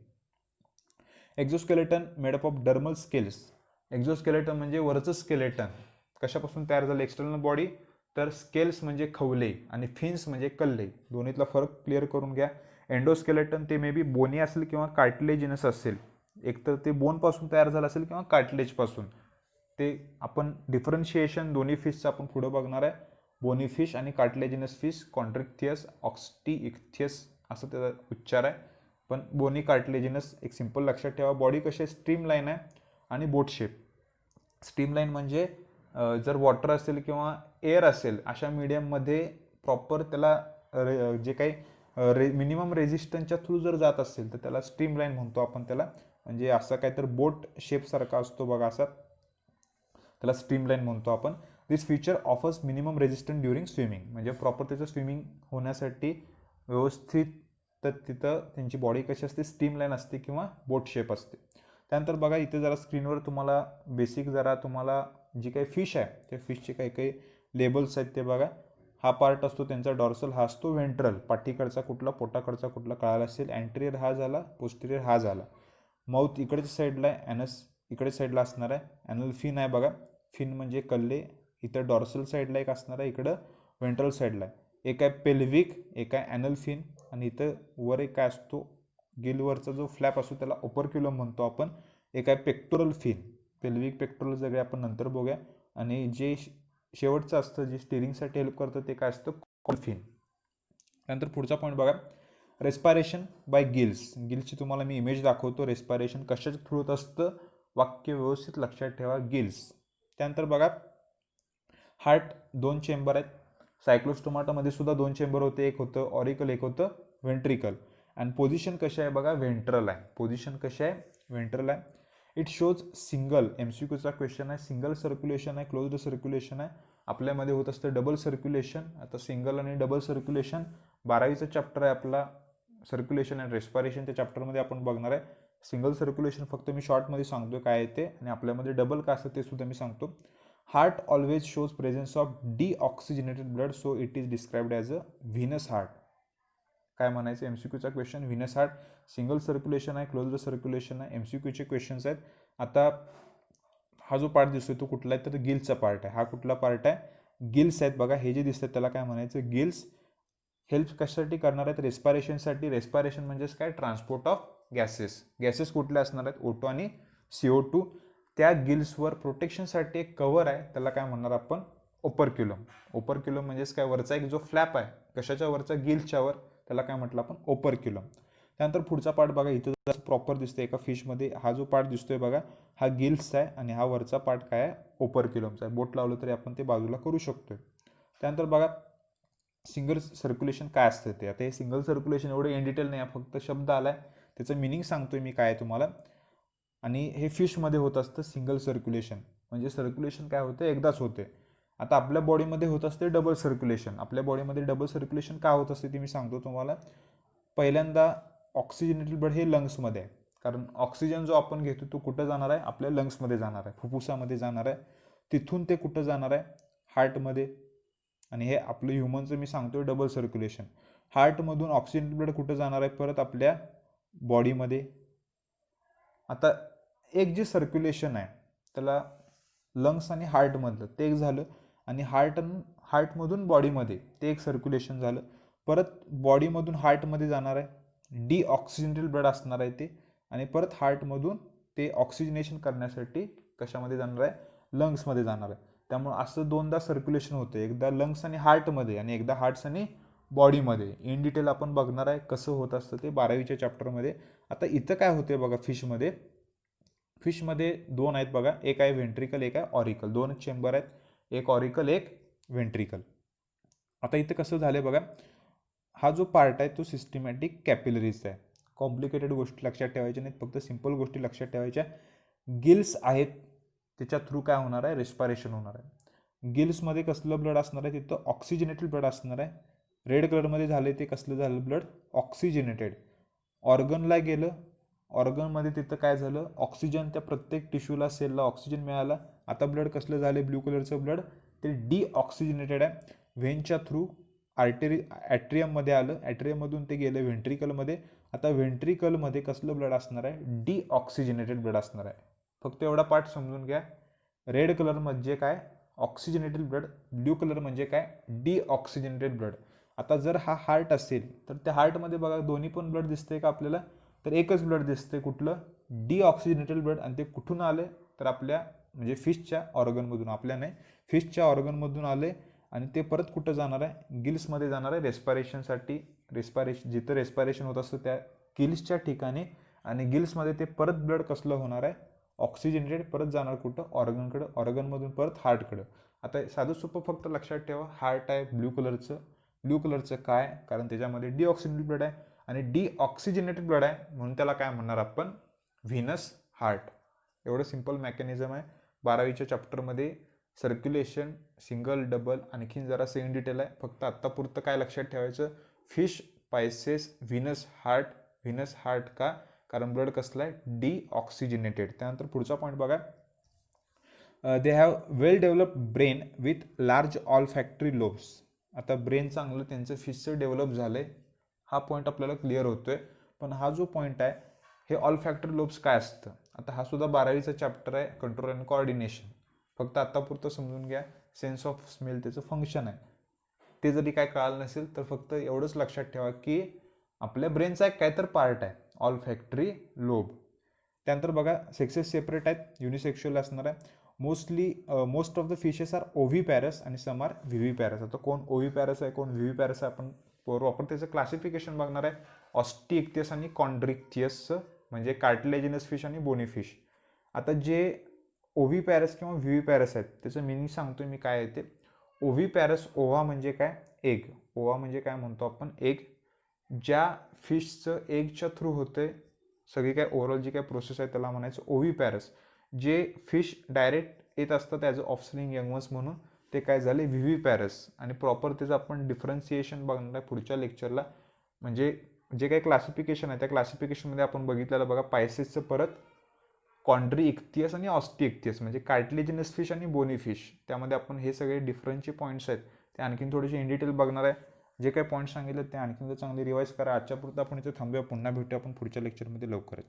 Exoskeleton made up of dermal scales. Exoskeleton म्हणजे वरचं स्केलेटन कशापासून तयार झालं? External body. तर स्केल्स म्हणजे खवले आणि फिन्स म्हणजे कल्ले. दोन्हीतला फरक क्लिअर करून घ्या. एंडोस्केलेटन ते मे बी बोनी असेल किंवा कार्टिलेजिनस असेल. एकतर ते बोनपासून तयार झालं असेल किंवा कार्टिलेजपासून. ते आपण डिफरन्शिएशन दोन्ही फिशचं आपण पुढं बघणार आहे. बोनी फिश आणि कार्टिलेजिनस फिश, कॉन्ट्रिक्थियस, ऑक्स्टिइक्थियस असं त्याचा उच्चार आहे. पण बोनी कार्टिलेजिनस एक सिंपल लक्षात ठेवा. बॉडी कशी आहे? स्ट्रीम लाईन आहे आणि बोट शेप. स्ट्रीम लाईन म्हणजे जर वॉटर असेल किंवा एअर असेल अशा मीडियममध्ये प्रॉपर त्याला जे काही मिनिमम रेझिस्टन्सच्या थ्रू जर जात असेल तर त्याला स्ट्रीम लाईन म्हणतो आपण त्याला. म्हणजे असं काय तर बोट शेपसारखा असतो बघा असा, त्याला स्ट्रीम लाईन म्हणतो आपण. This feature offers minimum resistance during swimming. म्हणजे प्रॉपर त्याचं स्विमिंग होण्यासाठी व्यवस्थित तर तिथं त्यांची बॉडी कशी असते? स्ट्रीम लाईन असते किंवा बोट शेप असते. त्यानंतर बघा इथे जरा स्क्रीनवर तुम्हाला बेसिक जरा तुम्हाला जी काही फिश आहे त्या फिशचे काही काही लेबल्स आहेत ते बघा. हा पार्ट असतो त्यांचा डॉर्सल, हा असतो व्हेंट्रल. पाठीकडचा कुठला, पोटाकडचा कुठला कळाला असेल. अँटेरियर हा झाला, पोस्टेरियर हा झाला. माउथ इकडच्या साईडला आहे, ॲनस इकडे साईडला असणार आहे. ॲनल फिन आहे बघा. फिन म्हणजे कल्ले. इथं डॉर्सल साईडला एक असणार आहे, इकडं व्हेंट्रल साईडला आहे. एक आहे पेल्विक, एक आहे ॲनल फिन आणि इथं वर एक काय असतो? गिलवरचा जो फ्लॅप असतो त्याला ओपरक्युलम म्हणतो आपण. एक आहे पेक्टोरल फिन. पेल्विक पेक्टोरल सगळे आपण नंतर बघूया. आणि जे शेवटचं असतं जे स्टिअरिंगसाठी हेल्प करतं ते काय असतं? कॉलफिन. त्यानंतर पुढचा पॉईंट बघा, रेस्पायरेशन बाय गिल्स. गिल्सची तुम्हाला मी इमेज दाखवतो. रेस्पायरेशन कशाच्या थ्रू होत असतं? वाक्य व्यवस्थित लक्षात ठेवा, गिल्स. त्यानंतर बघा, हार्ट 2 चेंबर आहेत. सायक्लोस्टोमाटामध्ये सुद्धा 2 चेंबर होते. एक होतं ऑरिकल, एक होतं व्हेंट्रिकल. आणि पोझिशन कशी आहे बघा? व्हेंट्रल आहे. पोझिशन कशी आहे? व्हेंट्रल आहे. इट शोज सिंगल, MCQचा क्वेश्चन आहे. सिंगल सर्क्युलेशन आहे, क्लोज्ड सर्क्युलेशन आहे. आपल्यामध्ये होत असतं डबल सर्क्युलेशन. आता सिंगल आणि डबल सर्क्युलेशन 12वीचा चॅप्टर आहे आपला सर्क्युलेशन अँड रेस्पायरेशन. त्या चॅप्टरमध्ये आपण बघणार आहे. सिंगल सर्क्युलेशन फक्त मी शॉर्टमध्ये सांगतो काय आहे ते, आणि आपल्यामध्ये डबल काय असतं ते सुद्धा मी सांगतो. Heart always shows presence of deoxygenated blood, so it is described as a venous heart. काय म्हणायचं? MCQचा question. Venous heart single circulation आहे, क्लोज्ड सर्क्युलेशन आहे. MCQचे क्वेश्चन्स आहेत. आता हा जो पार्ट दिसतोय तो कुठला आहे? तर गिल्सचा पार्ट आहे. हा कुठला पार्ट आहे? गिल्स आहेत बघा. हे जे दिसतात त्याला काय म्हणायचं? गिल्स. हेल्प कशासाठी करणार आहेत? रेस्पायरेशनसाठी. रेस्पायरेशन म्हणजेच काय? Transport of gases. गॅसेस कुठले असणार आहेत? O2 आणि CO2. त्या गिल्सवर प्रोटेक्शनसाठी एक कव्हर आहे, त्याला काय म्हणणार आपण, ओपरक्युलम. ओपरक्युलम म्हणजेच काय, वरचा एक जो फ्लॅप आहे कशाच्या वरचा, गिल्सच्या वर, त्याला काय म्हटलं आपण, ओपरक्युलम. त्यानंतर पुढचा पार्ट बघा, इथं प्रॉपर दिसतोय एका फिशमध्ये, हा जो पार्ट दिसतोय बघा हा गिल्सचा आहे आणि हा वरचा पार्ट काय आहे, ओपरक्युलमचा आहे. बोट लावलं तरी आपण ते बाजूला करू शकतोय. त्यानंतर बघा सिंगल सर्क्युलेशन काय असतं ते. आता हे सिंगल सर्क्युलेशन एवढं इन डिटेल नाही, फक्त शब्द आलाय त्याचं मिनिंग सांगतोय मी काय आहे तुम्हाला. आणि हे फिशमध्ये होत असतं सिंगल सर्क्युलेशन, म्हणजे सर्क्युलेशन काय होतं, एकदाच होते. आता आपल्या बॉडीमध्ये होत असते डबल सर्क्युलेशन. आपल्या बॉडीमध्ये डबल सर्क्युलेशन का होत असते ते मी सांगतो तुम्हाला. पहिल्यांदा ऑक्सिजनेटेड ब्लड हे लंग्समध्ये आहे, कारण ऑक्सिजन जो आपण घेतो तो कुठं जाणार आहे, आपल्या लंग्समध्ये जाणार आहे, फुफ्फुसामध्ये जाणार आहे. तिथून ते कुठं जाणार आहे, हार्टमध्ये. आणि हे आपलं ह्युमनचं मी सांगतोय डबल सर्क्युलेशन. हार्टमधून ऑक्सिजनेटेड ब्लड कुठं जाणार आहे, परत आपल्या बॉडीमध्ये. आता एक जे सर्क्युलेशन आहे त्याला लंग्स आणि हार्टमधलं ते एक झालं, आणि हार्टमधून बॉडीमध्ये ते एक सर्क्युलेशन झालं. परत बॉडीमधून हार्टमध्ये जाणार आहे, डिऑक्सिजनेटेड ब्लड असणार आहे ते, आणि परत हार्टमधून ते ऑक्सिजनेशन करण्यासाठी कशामध्ये जाणार आहे, लंग्समध्ये जाणार आहे. त्यामुळे असं दोनदा सर्क्युलेशन होतं, एकदा लंग्स आणि हार्टमध्ये आणि एकदा हार्ट्स आणि बॉडीमध्ये. इन डिटेल आपण बघणार आहे कसं होत असतं ते 12वीच्या चॅप्टरमध्ये. आता इथं काय होते बघा, फिशमध्ये दोन आहेत बघा, एक आहे व्हेंट्रिकल, एक आहे ऑरिकल. दोनच चेंबर आहेत, एक ऑरिकल एक व्हेंट्रिकल. आता इथं कसं झालंय बघा, हा जो पार्ट आहे तो सिस्टमॅटिक कॅपिलरीज आहे. कॉम्प्लिकेटेड गोष्टी लक्षात ठेवायच्या नाहीत, फक्त सिंपल गोष्टी लक्षात ठेवायच्या. गिल्स आहेत, त्याच्या थ्रू काय होणार आहे, रेस्पायरेशन होणार आहे. गिल्समध्ये कसलं ब्लड असणार आहे, तिथं ऑक्सिजनेटेड ब्लड असणार आहे. रेड कलरमध्ये झाले ते कसलं झालं, ब्लड ऑक्सिजनेटेड. ऑर्गनला गेलं, ऑर्गनमध्ये तिथं काय झालं, ऑक्सिजन, त्या प्रत्येक टिश्यूला सेलला ऑक्सिजन मिळाला. आता ब्लड कसलं झालं, ब्ल्यू कलरचं ब्लड ते डिऑक्सिजनेटेड आहे. व्हेनच्या थ्रू ॲट्रियममध्ये आलं, ॲट्रियममधून ते गेलं व्हेंट्रिकलमध्ये. आता व्हेंट्रिकलमध्ये कसलं ब्लड असणार आहे, डिऑक्सिजनेटेड ब्लड असणार आहे. फक्त एवढा पार्ट समजून घ्या. रेड कलर म्हणजे काय, ऑक्सिजनेटेड ब्लड, ब्ल्यू कलर म्हणजे काय, डिऑक्सिजनेटेड ब्लड. आता जर हा हार्ट असेल तर त्या हार्टमध्ये बघा दोन्ही पण ब्लड दिसते का आपल्याला, तर एकच ब्लड दिसते, कुठलं, डिऑक्सिजनेटेड ब्लड. आणि ते कुठून आले, तर आपल्या म्हणजे फिशच्या ऑर्गनमधून, आपल्या नाही, फिशच्या ऑर्गनमधून आले. आणि ते परत कुठं जाणार आहे, गिल्समध्ये जाणार आहे रेस्पायरेशनसाठी. जिथं रेस्पायरेशन होत असतं त्या गिल्सच्या ठिकाणी. आणि गिल्समध्ये ते परत ब्लड कसलं होणार आहे, ऑक्सिजनेटेड, परत जाणार कुठं, ऑर्गनकडं, ऑर्गनमधून परत हार्टकडं. आता साधं सोपं फक्त लक्षात ठेवा, हार्ट आहे ब्ल्यू कलरचं काय, कारण त्याच्यामध्ये डिऑक्सिजनेटेड ब्लड आहे, आणि डिऑक्सिजनेटेड ब्लड आहे म्हणून त्याला काय म्हणणार आपण, व्हीनस हार्ट. एवढं सिंपल मेकॅनिझम आहे. 12वीच्या चॅप्टरमध्ये सर्क्युलेशन, सिंगल, डबल, आणखीन जरासं इन डिटेल आहे. फक्त आत्तापुरतं काय लक्षात ठेवायचं, फिश, पायसेस, व्हीनस हार्ट का, कारण ब्लड कसलं आहे, डिऑक्सिजनेटेड. त्यानंतर पुढचा पॉईंट बघा, they have well developed brain with large olfactory lobes. आता ब्रेन चांगलं त्यांचं फिशचं डेव्हलप झालं आहे, हा पॉईंट आपल्याला क्लिअर होतोय. पण हा जो पॉईंट आहे, हे ऑलफॅक्टरी लोब्स काय असतं, आता हा सुद्धा 12वीचा चॅप्टर आहे, कंट्रोल अँड कोऑर्डिनेशन. फक्त आत्तापुरतं समजून घ्या, सेन्स ऑफ स्मेल त्याचं फंक्शन आहे. ते जरी काय कळालं नसेल तर फक्त एवढंच लक्षात ठेवा की आपल्या ब्रेनचा एक काय तर पार्ट आहे, ऑलफॅक्टरी लोब. त्यानंतर बघा, सेक्सेस सेपरेट आहेत, युनिसेक्शुअल असणार आहे. Most of the fishes are oviparous आणि सम आर व्हिव्हीपॅरस. आता कोण ओव्हीपॅरस आहे, कोण व्हिव्हीपॅरस आहे, आपण प्रॉपर त्याचं क्लासिफिकेशन बघणार आहे. ऑस्टिएक्टियस आणि कॉन्ड्रिक्टियसचं, म्हणजे कार्टिलेजिनस फिश आणि बोनी फिश. आता जे ओव्हीपॅरस किंवा व्हिव्हीपॅरस आहेत त्याचं मिनिंग सांगतोय मी काय आहे ते. ओव्हीपॅरस, ओव्हा म्हणजे काय, एग. ओव्हा म्हणजे काय म्हणतो आपण, एग. ज्या फिशचं एगच्या थ्रू होते सगळी काय ओव्हरऑल जी काय प्रोसेस आहे त्याला म्हणायचं ओव्हीपॅरस. जे फिश डायरेक्ट येत असतात ॲज अ ऑफस्प्रिंग यंगवन्स म्हणून, ते काय झाले, व्हिव्हीपॅरस. आणि प्रॉपर त्याचं आपण डिफरन्सिएशन बघणार आहे पुढच्या लेक्चरला. म्हणजे जे काही क्लासिफिकेशन आहे त्या क्लासिफिकेशनमध्ये आपण बघितलेलं बघा, पायसेसचं परत कॉन्ड्रिइक्टियस आणि ऑस्टिएक्टियस, म्हणजे कार्टिलेजिनस फिश आणि बोनी फिश. त्यामध्ये आपण हे सगळे डिफरंटचे पॉईंट्स आहेत ते आणखीन थोडेसे इन डिटेल बघणार आहे. जे काही पॉईंट्स सांगितले ते आणखीन चांगले रिवाईज करा. आजच्या पुरतं आपण इथे थांबूया, पुन्हा भेटूया आपण पुढच्या लेक्चरमध्ये लवकरच.